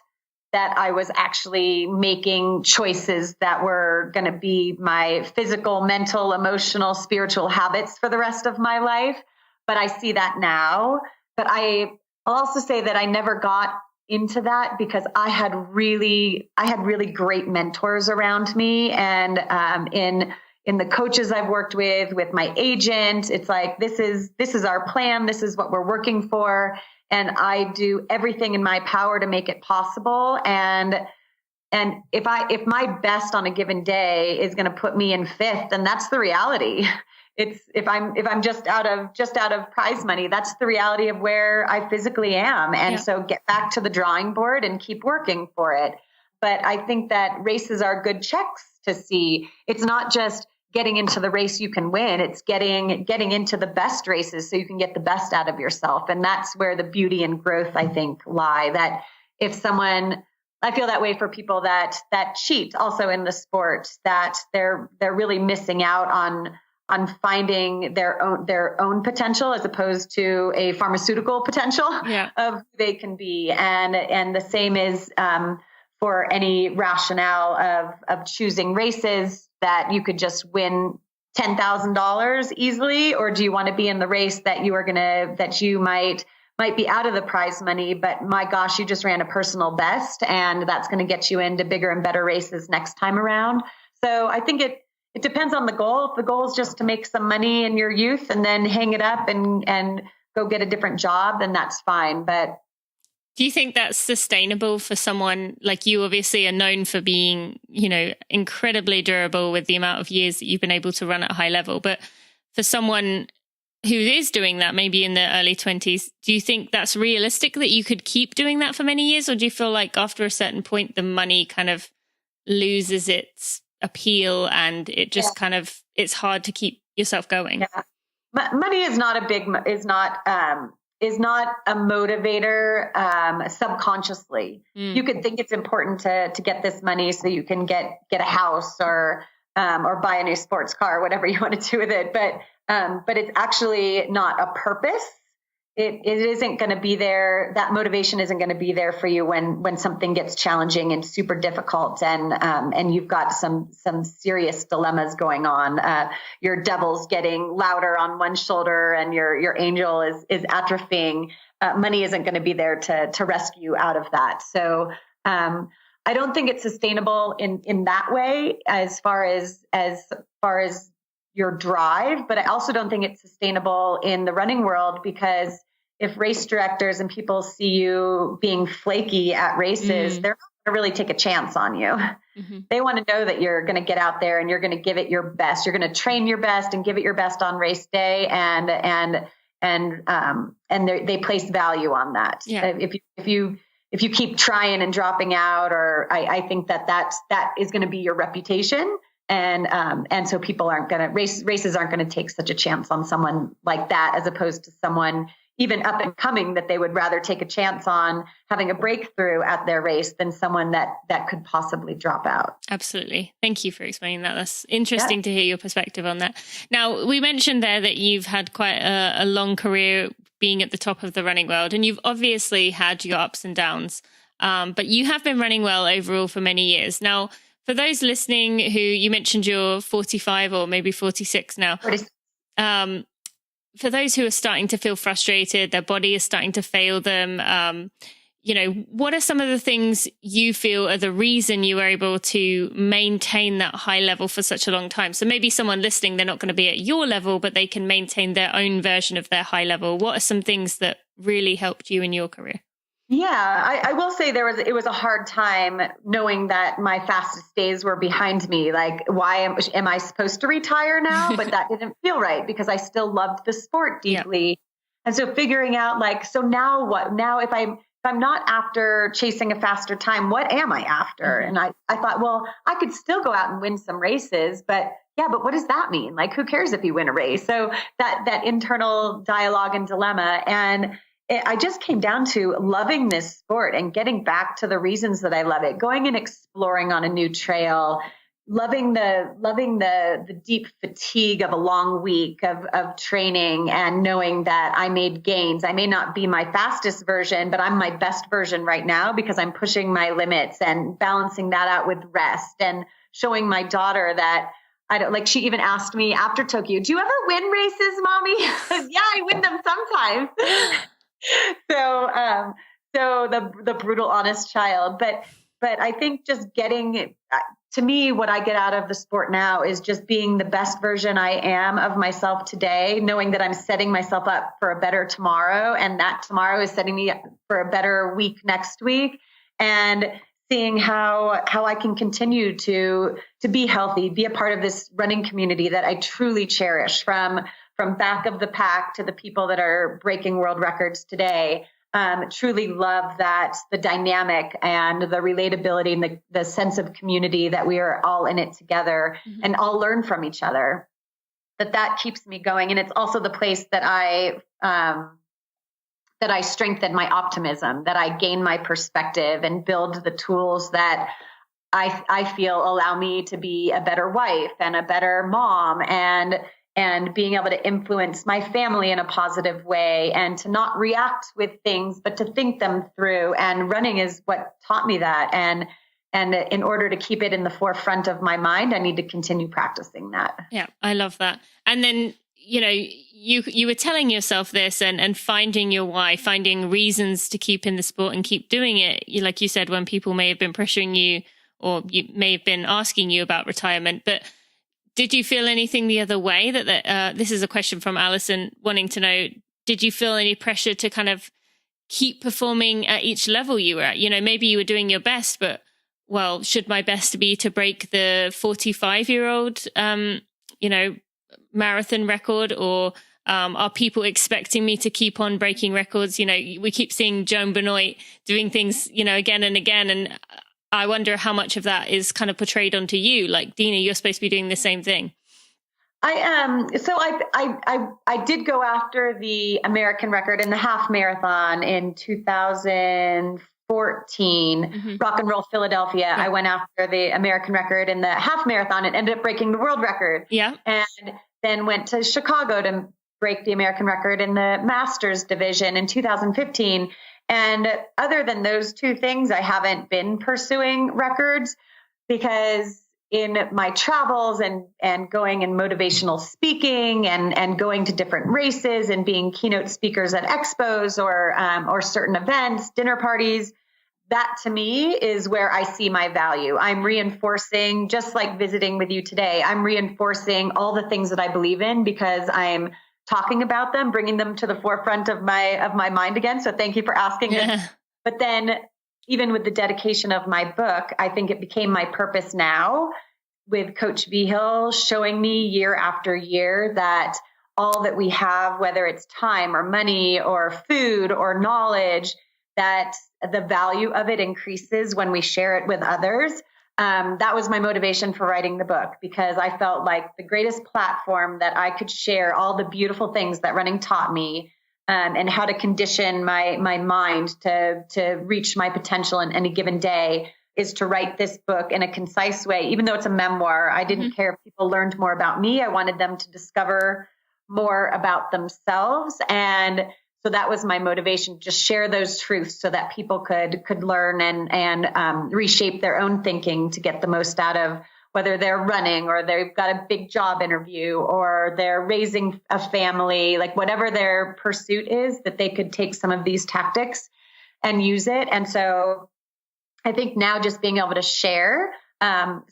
I was actually making choices that were going to be my physical, mental, emotional, spiritual habits for the rest of my life. But I see that now. But I'll also say that I never got into that because I had really great mentors around me. And in the coaches I've worked with my agent, it's like, this is our plan. This is what we're working for. And I do everything in my power to make it possible. And if my best on a given day is going to put me in fifth, then that's the reality. If I'm just out of prize money, that's the reality of where I physically am. And so get back to the drawing board and keep working for it. But I think that races are good checks to see. It's not just getting into the race you can win. It's getting into the best races so you can get the best out of yourself. And that's where the beauty and growth, I think, lie. That I feel that way for people that cheat also in the sport, that they're really missing out on finding their own potential as opposed to a pharmaceutical potential of who they can be. And the same is for any rationale of choosing races, that you could just win $10,000 easily, or do you want to be in the race that you might be out of the prize money, but my gosh, you just ran a personal best, and that's going to get you into bigger and better races next time around. So I think it depends on the goal. If the goal is just to make some money in your youth and then hang it up and go get a different job, then that's fine. But do you think that's sustainable for someone like you? Obviously are known for being, incredibly durable with the amount of years that you've been able to run at a high level. But for someone who is doing that, maybe in their early 20s, do you think that's realistic that you could keep doing that for many years? Or do you feel like after a certain point, the money kind of loses its appeal and it just kind of, it's hard to keep yourself going? Yeah. Money is not a motivator subconsciously. You could think it's important to get this money so you can get a house or buy a new sports car, whatever you want to do with it. But it's actually not a purpose. It isn't going to be there. That motivation isn't going to be there for you when something gets challenging and super difficult and you've got some serious dilemmas going on. Your devil's getting louder on one shoulder and your angel is atrophying. Money isn't going to be there to rescue you out of that. So I don't think it's sustainable in that way as far as your drive, but I also don't think it's sustainable in the running world, because if race directors and people see you being flaky at races, they're not going to really take a chance on you. Mm-hmm. They want to know that you're going to get out there and you're going to give it your best. You're going to train your best and give it your best on race day, and they place value on that. Yeah. If you keep trying and dropping out, or I think that is going to be your reputation. And so people races aren't going to take such a chance on someone like that, as opposed to someone even up and coming that they would rather take a chance on having a breakthrough at their race than someone that could possibly drop out. Absolutely. Thank you for explaining that. That's interesting to hear your perspective on that. Now, we mentioned there that you've had quite a long career being at the top of the running world, and you've obviously had your ups and downs, but you have been running well overall for many years. Now, for those listening who, you mentioned you're 45 or maybe 46 now, for those who are starting to feel frustrated, their body is starting to fail them, what are some of the things you feel are the reason you were able to maintain that high level for such a long time? So maybe someone listening, they're not going to be at your level, but they can maintain their own version of their high level. What are some things that really helped you in your career? Yeah, I will say it was a hard time knowing that my fastest days were behind me. Like, why am I supposed to retire now? But that didn't feel right, because I still loved the sport deeply. Yeah. And so figuring out so now what? Now if I'm not after chasing a faster time, what am I after? Mm-hmm. And I thought, well, I could still go out and win some races, but what does that mean? Like, who cares if you win a race? So that internal dialogue and dilemma. And I just came down to loving this sport and getting back to the reasons that I love it, going and exploring on a new trail, loving the deep fatigue of a long week of training, and knowing that I made gains. I may not be my fastest version, but I'm my best version right now, because I'm pushing my limits and balancing that out with rest, and showing my daughter that she even asked me after Tokyo, do you ever win races, Mommy? Yeah, I win them sometimes. So the brutal, honest child, but I think just to me, what I get out of the sport now is just being the best version I am of myself today, knowing that I'm setting myself up for a better tomorrow, and that tomorrow is setting me up for a better week next week, and seeing how I can continue to be healthy, be a part of this running community that I truly cherish, from back of the pack to the people that are breaking world records today. Truly love that, the dynamic and the relatability and the sense of community that we are all in it together, mm-hmm. and all learn from each other. That keeps me going. And it's also the place that I strengthen my optimism, that I gain my perspective and build the tools that I feel allow me to be a better wife and a better mom, and being able to influence my family in a positive way, and to not react with things, but to think them through. And running is what taught me that. And in order to keep it in the forefront of my mind, I need to continue practicing that. Yeah, I love that. And then, you were telling yourself this and finding your why, finding reasons to keep in the sport and keep doing it. Like you said, when people may have been pressuring you, or you may have been asking you about retirement, but Did you feel anything the other way? This is a question from Alison wanting to know, did you feel any pressure to kind of keep performing at each level you were at? Maybe you were doing your best, but, well, should my best be to break the 45-year-old, marathon record, or are people expecting me to keep on breaking records? We keep seeing Joan Benoit doing things, again and again. And I wonder how much of that is kind of portrayed onto you. Like, Deena, you're supposed to be doing the same thing. So I did go after the American record in the half marathon in 2014, Rock and Roll Philadelphia. Yeah. I went after the American record in the half marathon and ended up breaking the world record. Yeah. And then went to Chicago to break the American record in the Masters division in 2015. And other than those two things, I haven't been pursuing records, because in my travels and going and motivational speaking and going to different races and being keynote speakers at expos or certain events, dinner parties, that to me is where I see my value. I'm reinforcing, just like visiting with you today, I'm reinforcing all the things that I believe in, because I'm talking about them, bringing them to the forefront of my mind again. So thank you for asking. Yeah. But then even with the dedication of my book, I think it became my purpose now, with Coach Vigil showing me year after year that all that we have, whether it's time or money or food or knowledge, that the value of it increases when we share it with others. That was my motivation for writing the book, because I felt like the greatest platform that I could share all the beautiful things that running taught me, and how to condition my mind to reach my potential in any given day, is to write this book in a concise way. Even though it's a memoir, I didn't care if people learned more about me. I wanted them to discover more about themselves. And so that was my motivation, just share those truths so that people could learn and reshape their own thinking to get the most out of, whether they're running or they've got a big job interview or they're raising a family, like whatever their pursuit is, that they could take some of these tactics and use it. And so I think now just being able to share, traveling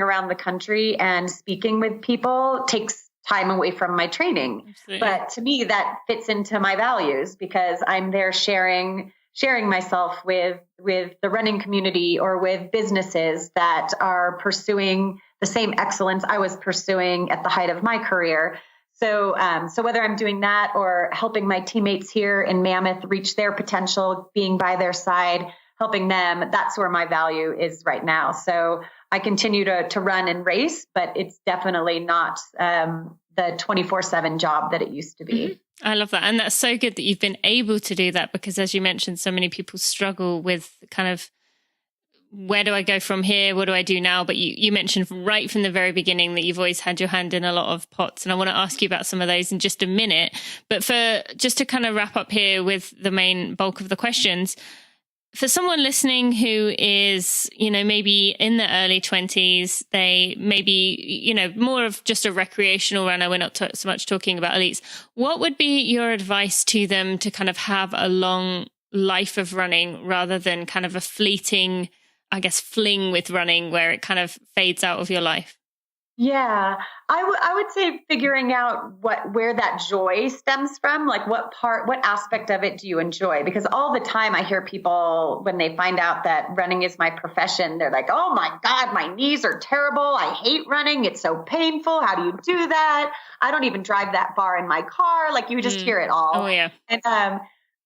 around the country and speaking with people takes time away from my training. Absolutely. But to me, that fits into my values, because I'm there sharing myself with the running community or with businesses that are pursuing the same excellence I was pursuing at the height of my career. So whether I'm doing that or helping my teammates here in Mammoth reach their potential, being by their side, helping them, that's where my value is right now. So I continue to run and race, but it's definitely not the 24/7 job that it used to be. Mm-hmm. I love that. And that's so good that you've been able to do that, because as you mentioned, so many people struggle with kind of, where do I go from here? What do I do now? But you mentioned right from the very beginning that you've always had your hand in a lot of pots. And I want to ask you about some of those in just a minute. But just to kind of wrap up here with the main bulk of the questions, for someone listening who is, maybe in the early 20s, they may be, more of just a recreational runner. We're not so much talking about elites. What would be your advice to them to kind of have a long life of running rather than kind of a fleeting, I guess, fling with running where it kind of fades out of your life? Yeah, I would say figuring out where that joy stems from, like what aspect of it do you enjoy? Because all the time I hear people, when they find out that running is my profession, they're like, oh my God, my knees are terrible. I hate running. It's so painful. How do you do that? I don't even drive that far in my car. Like you just hear it all. Oh yeah.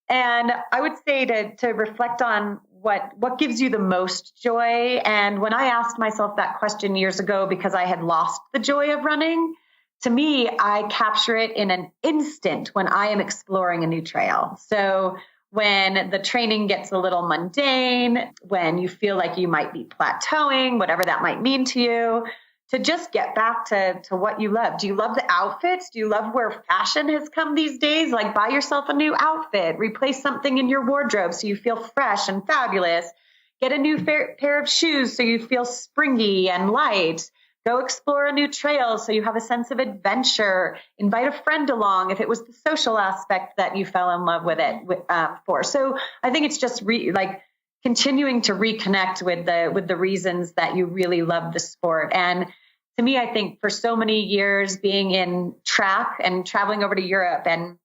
And I would say to reflect on what gives you the most joy. And when I asked myself that question years ago, because I had lost the joy of running, to me, I capture it in an instant when I am exploring a new trail. So when the training gets a little mundane, when you feel like you might be plateauing, whatever that might mean to you, to just get back to what you love. Do you love the outfits? Do you love where fashion has come these days? Like buy yourself a new outfit, replace something in your wardrobe so you feel fresh and fabulous. Get a new pair of shoes so you feel springy and light. Go explore a new trail so you have a sense of adventure. Invite a friend along if it was the social aspect that you fell in love with it for. So I think it's just continuing to reconnect with the reasons that you really love the sport. And to me, I think for so many years being in track and traveling over to Europe and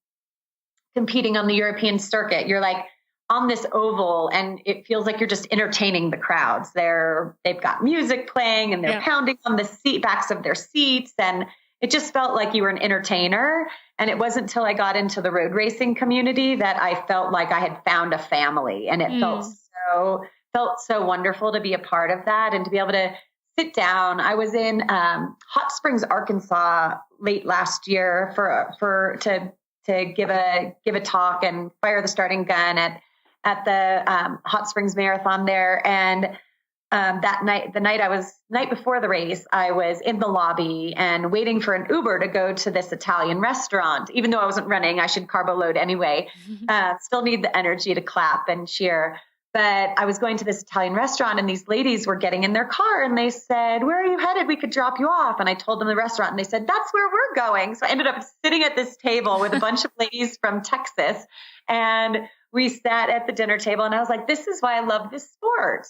competing on the European circuit, you're like on this oval and it feels like you're just entertaining the crowds. They've got music playing and they're pounding on the backs of their seats. And it just felt like you were an entertainer. And it wasn't until I got into the road racing community that I felt like I had found a family. And it felt so wonderful to be a part of that and to be able to sit down. I was in Hot Springs, Arkansas late last year to give a talk and fire the starting gun at the Hot Springs Marathon there. And that night, the night before the race, I was in the lobby and waiting for an Uber to go to this Italian restaurant. Even though I wasn't running, I should carbo load anyway. Still need the energy to clap and cheer. But I was going to this Italian restaurant and these ladies were getting in their car and they said, "Where are you headed? We could drop you off." And I told them the restaurant and they said, "That's where we're going." So I ended up sitting at this table with a bunch of ladies from Texas and we sat at the dinner table and I was like, this is why I love this sport.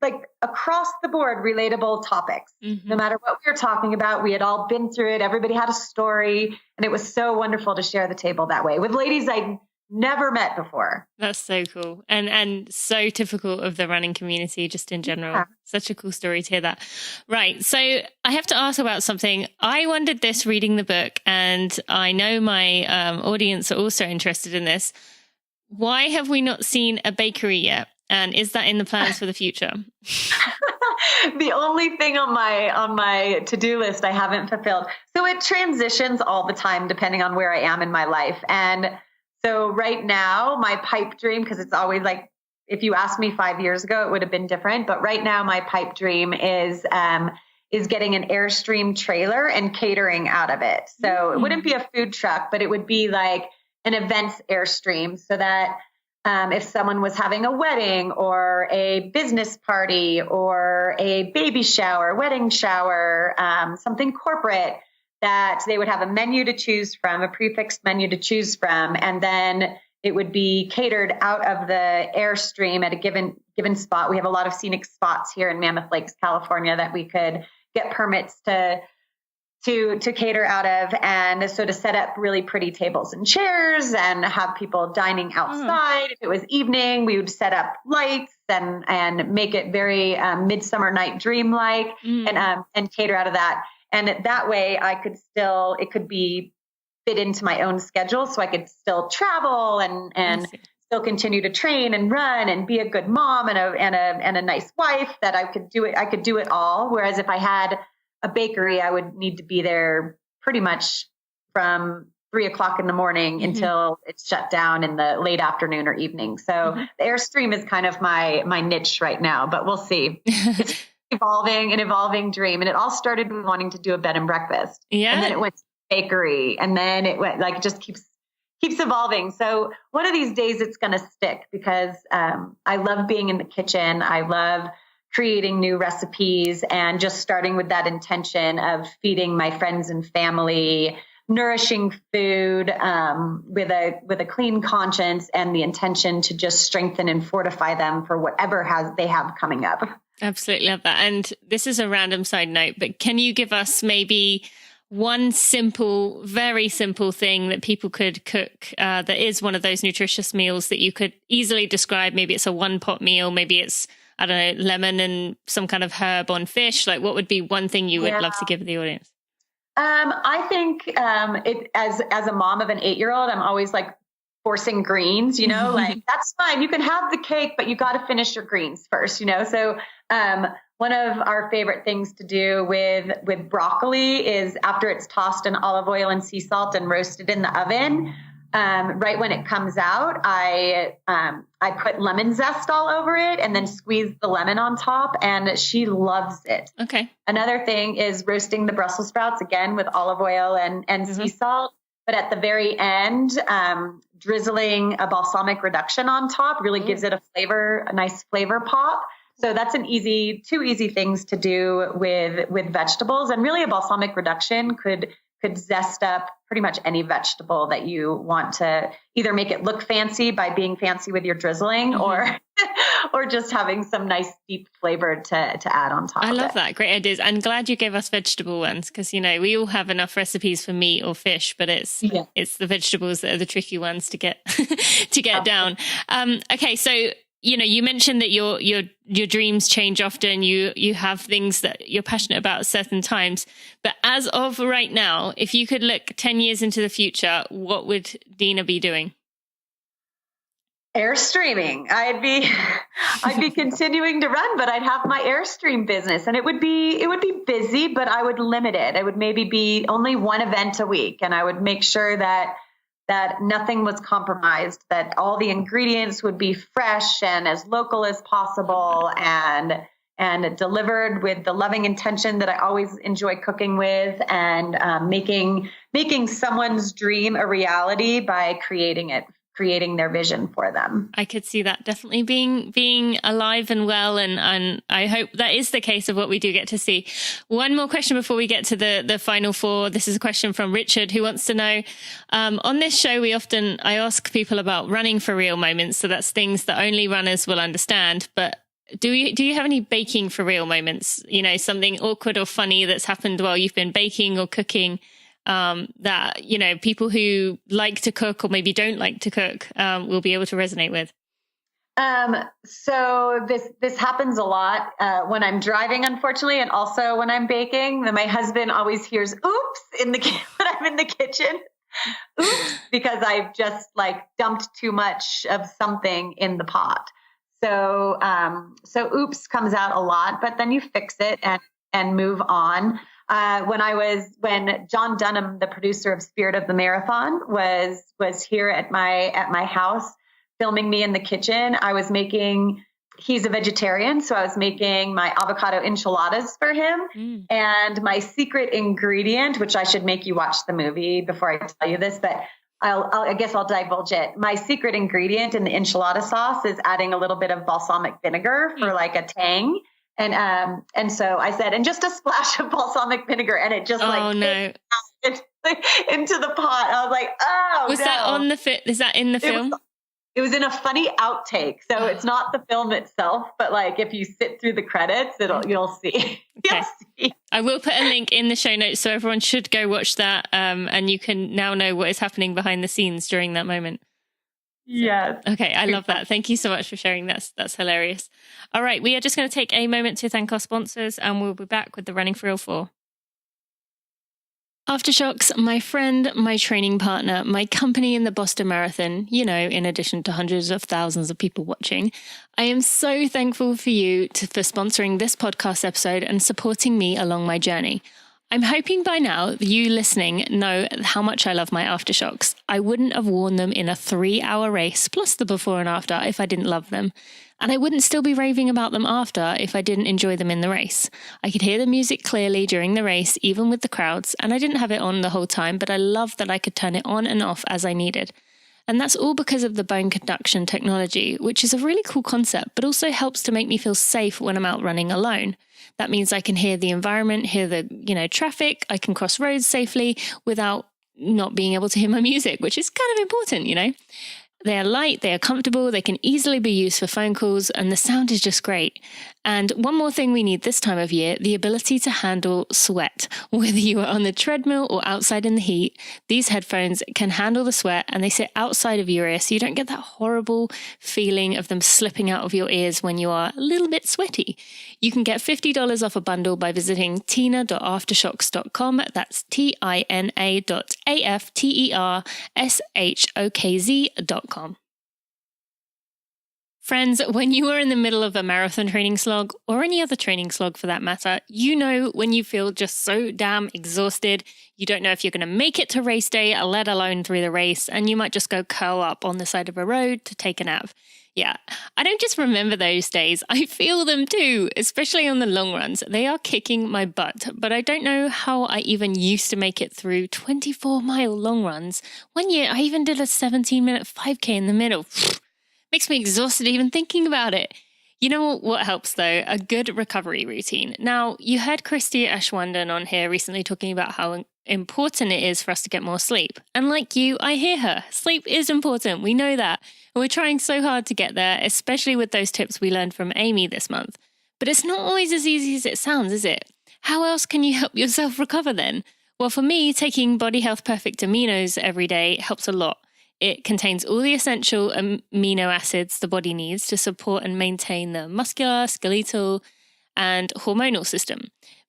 Like across the board, relatable topics. No matter what we were talking about, we had all been through it. Everybody had a story and it was so wonderful to share the table that way with ladies I'd never met before. That's so cool. And so typical of the running community just in general. Yeah. Such a cool story to hear that. Right. So I have to ask about something. I wondered this reading the book and I know my audience are also interested in this. Why have we not seen a bakery yet? And is that in the plans for the future? The only thing on my to-do list I haven't fulfilled. So it transitions all the time depending on where I am in my life. And so right now, my pipe dream, because it's always like, if you asked me 5 years ago, it would have been different. But right now, my pipe dream is getting an Airstream trailer and catering out of it. So it wouldn't be a food truck, but it would be like an events Airstream so that if someone was having a wedding or a business party or a baby shower, wedding shower, something corporate, that they would have a menu to choose from, a prefixed menu to choose from, and then it would be catered out of the Airstream at a given spot. We have a lot of scenic spots here in Mammoth Lakes, California, that we could get permits to cater out of, and so to set up really pretty tables and chairs and have people dining outside. If it was evening, we would set up lights and make it very Midsummer Night Dream-like and cater out of that. And that way it could be fit into my own schedule. So I could still travel and still continue to train and run and be a good mom and a nice wife, that I could do it all. Whereas if I had a bakery, I would need to be there pretty much from 3:00 in the morning until it's shut down in the late afternoon or evening. So the Airstream is kind of my niche right now, but we'll see. It's an evolving dream. And it all started with wanting to do a bed and breakfast. Yeah. And then it went to bakery. And then it went like, it just keeps evolving. So one of these days it's going to stick because I love being in the kitchen. I love creating new recipes and just starting with that intention of feeding my friends and family, nourishing food with a clean conscience and the intention to just strengthen and fortify them for whatever they have coming up. Absolutely love that. And this is a random side note, but can you give us maybe one simple, very simple thing that people could cook that is one of those nutritious meals that you could easily describe? Maybe it's a one-pot meal, maybe it's, I don't know, lemon and some kind of herb on fish. Like, what would be one thing you would love to give the audience? I think as a mom of an 8-year-old, I'm always like forcing greens, like that's fine. You can have the cake, but you got to finish your greens first, So one of our favorite things to do with broccoli is after it's tossed in olive oil and sea salt and roasted in the oven, right when it comes out, I put lemon zest all over it and then squeeze the lemon on top, and she loves it. Okay. Another thing is roasting the Brussels sprouts again with olive oil and sea salt, but at the very end, drizzling a balsamic reduction on top really gives it a nice flavor pop. So that's two easy things to do with vegetables, and really a balsamic reduction could zest up pretty much any vegetable that you want to either make it look fancy by being fancy with your drizzling or or just having some nice deep flavor to add on top of it. I love that. Great ideas. I'm glad you gave us vegetable ones because, we all have enough recipes for meat or fish, but it's the vegetables that are the tricky ones to get to get down. Okay, so you mentioned that your dreams change often. You have things that you're passionate about at certain times. But as of right now, if you could look 10 years into the future, what would Deena be doing? Airstreaming. I'd be continuing to run, but I'd have my Airstream business, and it would be busy, but I would limit it. It would maybe be only one event a week, and I would make sure that nothing was compromised, that all the ingredients would be fresh and as local as possible, and delivered with the loving intention that I always enjoy cooking with, and making someone's dream a reality by creating their vision for them. I could see that definitely being alive and well, and I hope that is the case of what we do get to see. One more question before we get to the final four. This is a question from Richard, who wants to know, on this show I ask people about running for real moments, so that's things that only runners will understand, but do you have any baking for real moments? Something awkward or funny that's happened while you've been baking or cooking, that, people who like to cook or maybe don't like to cook will be able to resonate with? So this happens a lot when I'm driving, unfortunately, and also when I'm baking. Then my husband always hears "oops" when I'm in the kitchen. Oops, because I've just dumped too much of something in the pot. So oops comes out a lot, but then you fix it and move on. When John Dunham, the producer of Spirit of the Marathon, was here at my house filming me in the kitchen, he's a vegetarian, so I was making my avocado enchiladas for him. And my secret ingredient, which I should make you watch the movie before I tell you this, but I guess I'll divulge it. My secret ingredient in the enchilada sauce is adding a little bit of balsamic vinegar for a tang. And so I said, and just a splash of balsamic vinegar, and it just into the pot. I was like, oh, was that on the is that in the film? It was in a funny outtake. So it's not the film itself, but if you sit through the credits, you'll see. Okay. I will put a link in the show notes, so everyone should go watch that. And you can now know what is happening behind the scenes during that moment. Yes. Okay, I love that. Thank you so much for sharing. That's hilarious. All right, we are just going to take a moment to thank our sponsors, and we'll be back with the Running for Real 4. Aftershocks, my friend, my training partner, my company in the Boston Marathon, in addition to hundreds of thousands of people watching. I am so thankful for you for sponsoring this podcast episode and supporting me along my journey. I'm hoping by now you listening know how much I love my Aftershocks. I wouldn't have worn them in a 3-hour race, plus the before and after, if I didn't love them. And I wouldn't still be raving about them after if I didn't enjoy them in the race. I could hear the music clearly during the race, even with the crowds, and I didn't have it on the whole time, but I loved that I could turn it on and off as I needed. And that's all because of the bone conduction technology, which is a really cool concept, but also helps to make me feel safe when I'm out running alone. That means I can hear the environment, hear the, traffic. I can cross roads safely without not being able to hear my music, which is kind of important, They are light, they are comfortable, they can easily be used for phone calls, and the sound is just great. And one more thing we need this time of year, the ability to handle sweat. Whether you are on the treadmill or outside in the heat, these headphones can handle the sweat, and they sit outside of your ear, so you don't get that horrible feeling of them slipping out of your ears when you are a little bit sweaty. You can get $50 off a bundle by visiting tina.aftershocks.com. That's tina.aftershokz.com. Friends, when you are in the middle of a marathon training slog, or any other training slog for that matter, when you feel just so damn exhausted, you don't know if you're going to make it to race day, let alone through the race, and you might just go curl up on the side of a road to take a nap. Yeah, I don't just remember those days, I feel them too, especially on the long runs. They are kicking my butt, but I don't know how I even used to make it through 24-mile long runs. One year, I even did a 17-minute 5K in the middle. Makes me exhausted even thinking about it. You know what helps though? A good recovery routine. Now, you heard Christy Ashwandan on here recently talking about how important it is for us to get more sleep. And like you, I hear her. Sleep is important. We know that. And we're trying so hard to get there, especially with those tips we learned from Amy this month. But it's not always as easy as it sounds, is it? How else can you help yourself recover then? Well, for me, taking Body Health Perfect Aminos every day helps a lot. It contains all the essential amino acids the body needs to support and maintain the muscular, skeletal, and hormonal system.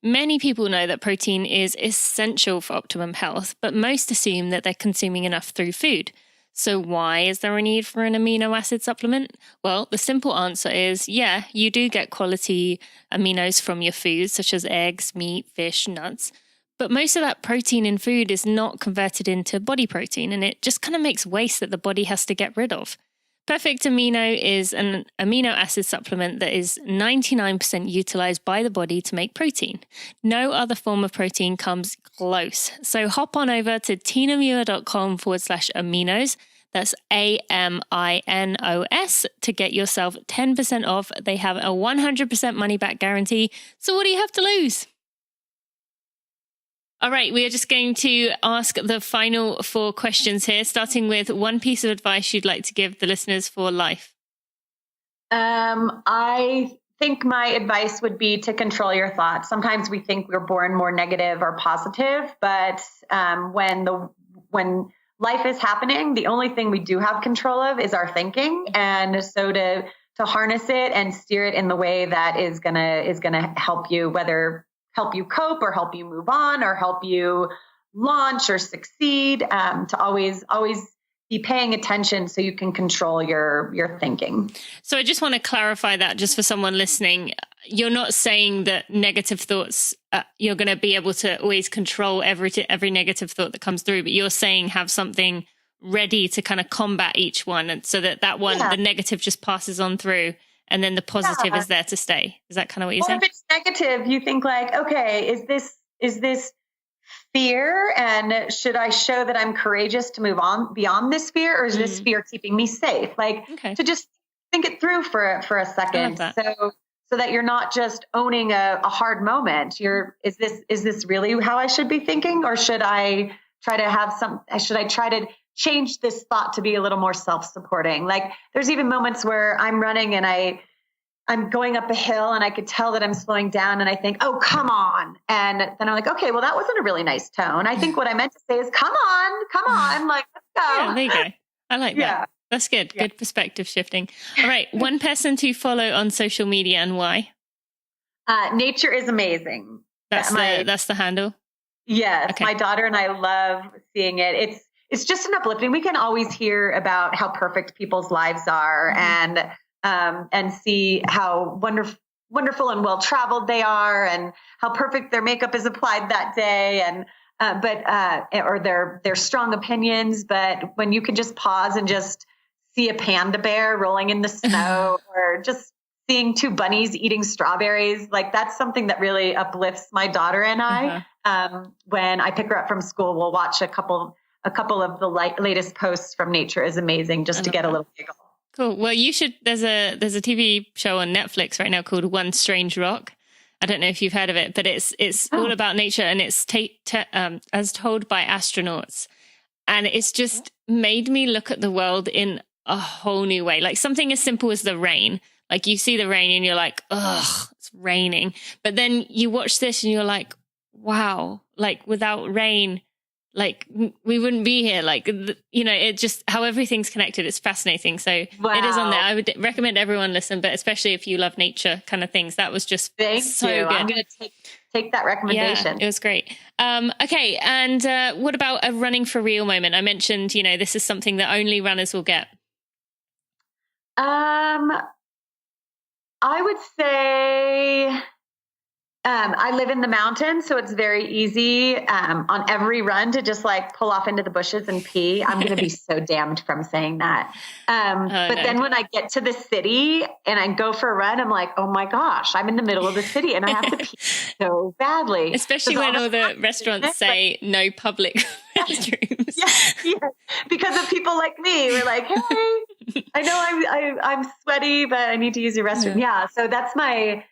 Many people know that protein is essential for optimum health, but most assume that they're consuming enough through food. So why is there a need for an amino acid supplement? Well, the simple answer is, yeah, you do get quality aminos from your foods, such as eggs, meat, fish, nuts. But most of that protein in food is not converted into body protein, and it just kind of makes waste that the body has to get rid of. Perfect Amino is an amino acid supplement that is 99% utilized by the body to make protein. No other form of protein comes close. So hop on over to tinamuir.com/aminos. That's AMINOS to get yourself 10% off. They have a 100% money back guarantee. So what do you have to lose? All right, we are just going to ask the final 4 questions here, starting with one piece of advice you'd like to give the listeners for life. I think my advice would be to control your thoughts. Sometimes we think we're born more negative or positive, but when life is happening, the only thing we do have control of is our thinking. And so to harness it and steer it in the way that is gonna help you, whether help you cope or help you move on or help you launch or succeed, to always be paying attention so you can control your thinking. So I just want to clarify that just for someone listening. You're not saying that negative thoughts, you're going to be able to always control every negative thought that comes through, but you're saying have something ready to kind of combat each one, and so that one, the negative just passes on through. And then the positive is there to stay. Is that kind of what you're saying? Or if it's negative, you think like, okay, is this fear? And should I show that I'm courageous to move on beyond this fear? Or is this fear keeping me safe? Like to just think it through for a second. So that you're not just owning a hard moment. Is this really how I should be thinking? Or should I try to change this thought to be a little more self-supporting? Like there's even moments where I'm running and I'm going up a hill and I could tell that I'm slowing down and I think, oh, come on. And then I'm like, okay, well, that wasn't a really nice tone. I think what I meant to say is, come on, like, let's go. Yeah, there you go. I like that. That's good. Yeah. Good perspective shifting. All right. One person to follow on social media and why? Nature is amazing. That's the handle? Yes. Okay. My daughter and I love seeing it. It's just an uplifting. We can always hear about how perfect people's lives are and see how wonderful and well-traveled they are and how perfect their makeup is applied that day and or their strong opinions. But when you can just pause and just see a panda bear rolling in the snow or just seeing 2 bunnies eating strawberries, like that's something that really uplifts my daughter and I. When I pick her up from school, we'll watch a couple of the latest posts from Nature is Amazing just to get a little giggle. Cool. Well, you should. There's a TV show on Netflix right now called One Strange Rock. I don't know if you've heard of it, but it's all about nature and it's as told by astronauts, and it's just made me look at the world in a whole new way. Like something as simple as the rain. Like you see the rain and you're like, ugh, it's raining. But then you watch this and you're like, wow, like without rain, like we wouldn't be here. Like, it just how everything's connected. It's fascinating. So It is on there. I would recommend everyone listen, but especially if you love nature kind of things. That was just so good. I'm going to take that recommendation. Yeah, it was great. Okay. And what about a running for real moment? I mentioned, this is something that only runners will get. I would say I live in the mountains, so it's very easy on every run to just like pull off into the bushes and pee. I'm going to be so damned from saying that. Then when I get to the city and I go for a run, I'm like, oh my gosh, I'm in the middle of the city and I have to pee so badly. Especially when all the restaurants say no public restrooms. Yeah, because of people like me. We're like, hey, I know I'm sweaty, but I need to use your restroom. Yeah, so that's my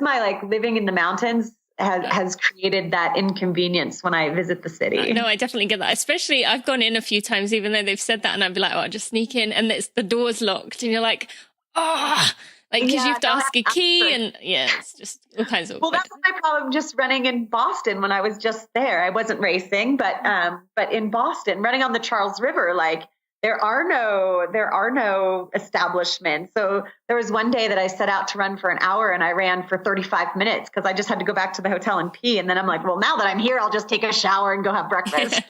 like living in the mountains has created that inconvenience when I visit the city. No, I definitely get that. Especially I've gone in a few times, even though they've said that, and I'd be like, oh, I'll just sneak in, and the door's locked, and you're like, like, because you have to ask a key, and it's just all kinds of. Well, that's my problem just running in Boston when I was just there. I wasn't racing, but in Boston, running on the Charles River, like there are no establishments. So there was one day that I set out to run for an hour and I ran for 35 minutes because I just had to go back to the hotel and pee. And then I'm like, well, now that I'm here, I'll just take a shower and go have breakfast.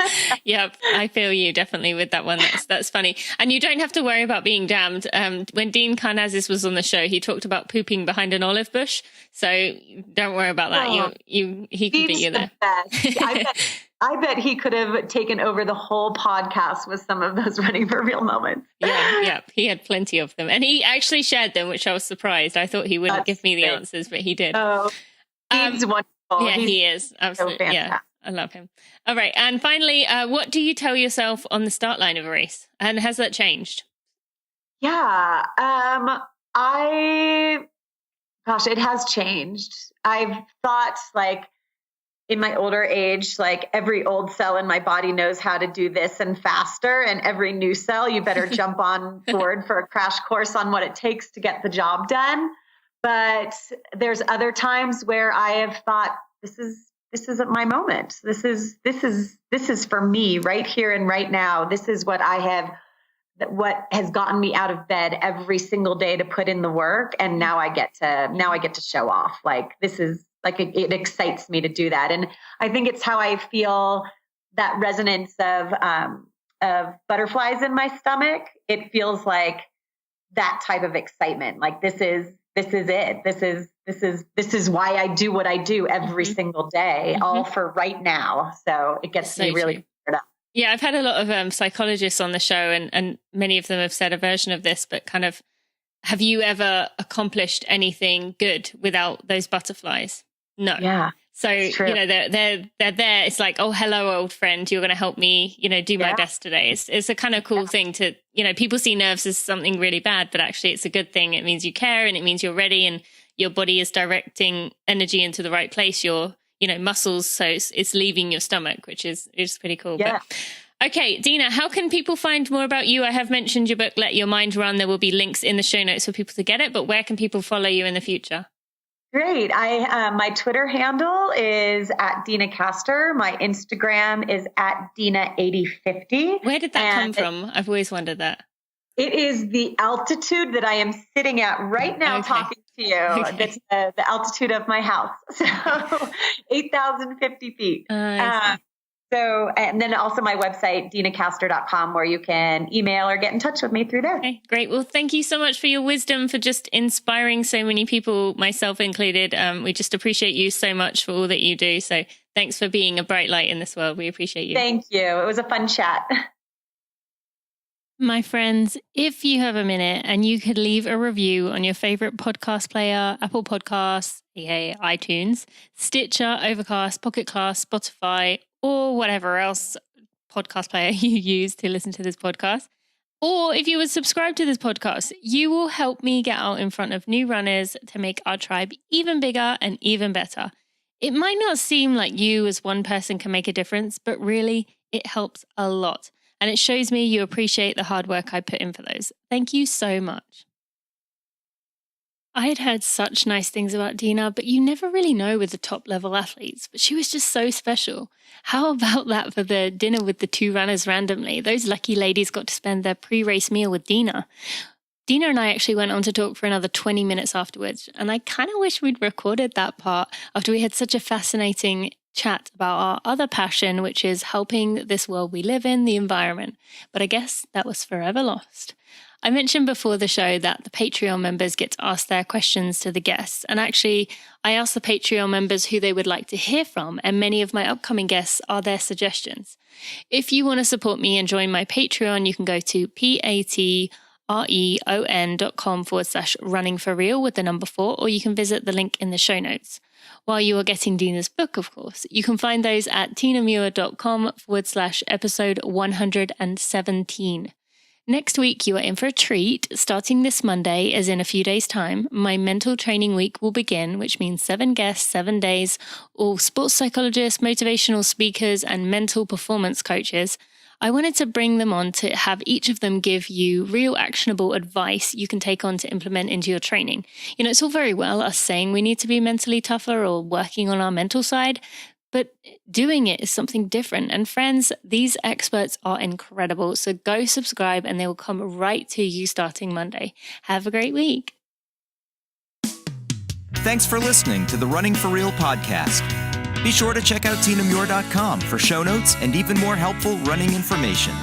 Yep. I feel you definitely with that one. That's funny. And you don't have to worry about being damned. When Dean Karnazes was on the show, he talked about pooping behind an olive bush. So don't worry about that. He can beat you there. I bet he could have taken over the whole podcast with some of those running for real moments. Yeah. He had plenty of them. And he actually shared them, which I was surprised. I thought he wouldn't give me the answers, but he did. Oh, he's wonderful. Yeah, he is. Absolutely. So yeah, I love him. All right. And finally, what do you tell yourself on the start line of a race? And has that changed? Yeah. It has changed. I've thought like, in my older age, like every old cell in my body knows how to do this and faster. And every new cell, you better jump on board for a crash course on what it takes to get the job done. But there's other times where I have thought, this is my moment. This is for me right here and right now. This is what has gotten me out of bed every single day to put in the work. And now I get to show off. Like this is, like it excites me to do that. And I think it's how I feel that resonance of butterflies in my stomach. It feels like that type of excitement. Like this is it. This is why I do what I do every single day, all for right now. So it gets me really fired up. Yeah, I've had a lot of psychologists on the show, and many of them have said a version of this, but kind of, have you ever accomplished anything good without those butterflies? No. Yeah. So, they're there. It's like, oh, hello, old friend. You're going to help me, do my best today. It's a kind of cool thing to, people see nerves as something really bad, but actually it's a good thing. It means you care and it means you're ready and your body is directing energy into the right place. Your, muscles. So it's leaving your stomach, which is pretty cool. Yeah. But, okay, Deena, how can people find more about you? I have mentioned your book, Let Your Mind Run. There will be links in the show notes for people to get it, but where can people follow you in the future? Great. My Twitter handle is at Deena Kastor. My Instagram is at Deena8050. Where did that come from? I've always wondered that. It is the altitude that I am sitting at right now talking to you. That's the altitude of my house. So 8,050 feet. So, and then also my website, DeenaKastor.com, where you can email or get in touch with me through there. Okay, great. Well, thank you so much for your wisdom, for just inspiring so many people, myself included. We just appreciate you so much for all that you do. So thanks for being a bright light in this world. We appreciate you. Thank you. It was a fun chat. My friends, if you have a minute and you could leave a review on your favorite podcast player, Apple Podcasts, iTunes, Stitcher, Overcast, Pocket Cast, Spotify, or whatever else podcast player you use to listen to this podcast. Or if you would subscribe to this podcast, you will help me get out in front of new runners to make our tribe even bigger and even better. It might not seem like you as one person can make a difference, but really it helps a lot. And it shows me you appreciate the hard work I put in for those. Thank you so much. I had heard such nice things about Deena, but you never really know with the top level athletes, but she was just so special. How about that for the dinner with the two runners randomly? Those lucky ladies got to spend their pre-race meal with Deena. Deena and I actually went on to talk for another 20 minutes afterwards, and I kind of wish we'd recorded that part after we had such a fascinating chat about our other passion, which is helping this world we live in, the environment. But I guess that was forever lost. I mentioned before the show that the Patreon members get to ask their questions to the guests. And actually, I asked the Patreon members who they would like to hear from, and many of my upcoming guests are their suggestions. If you want to support me and join my Patreon, you can go to patreon.com/runningforreal with the number 4, or you can visit the link in the show notes. While you are getting Deena's book, of course, you can find those at tinamuir.com/episode 117. Next week, you are in for a treat. Starting this Monday, as in a few days' time, my mental training week will begin, which means 7 guests, 7 days, all sports psychologists, motivational speakers, and mental performance coaches. I wanted to bring them on to have each of them give you real actionable advice you can take on to implement into your training. You know, it's all very well us saying we need to be mentally tougher or working on our mental side, but doing it is something different. And friends, these experts are incredible. So go subscribe and they will come right to you starting Monday. Have a great week. Thanks for listening to the Running for Real podcast. Be sure to check out tinamuir.com for show notes and even more helpful running information.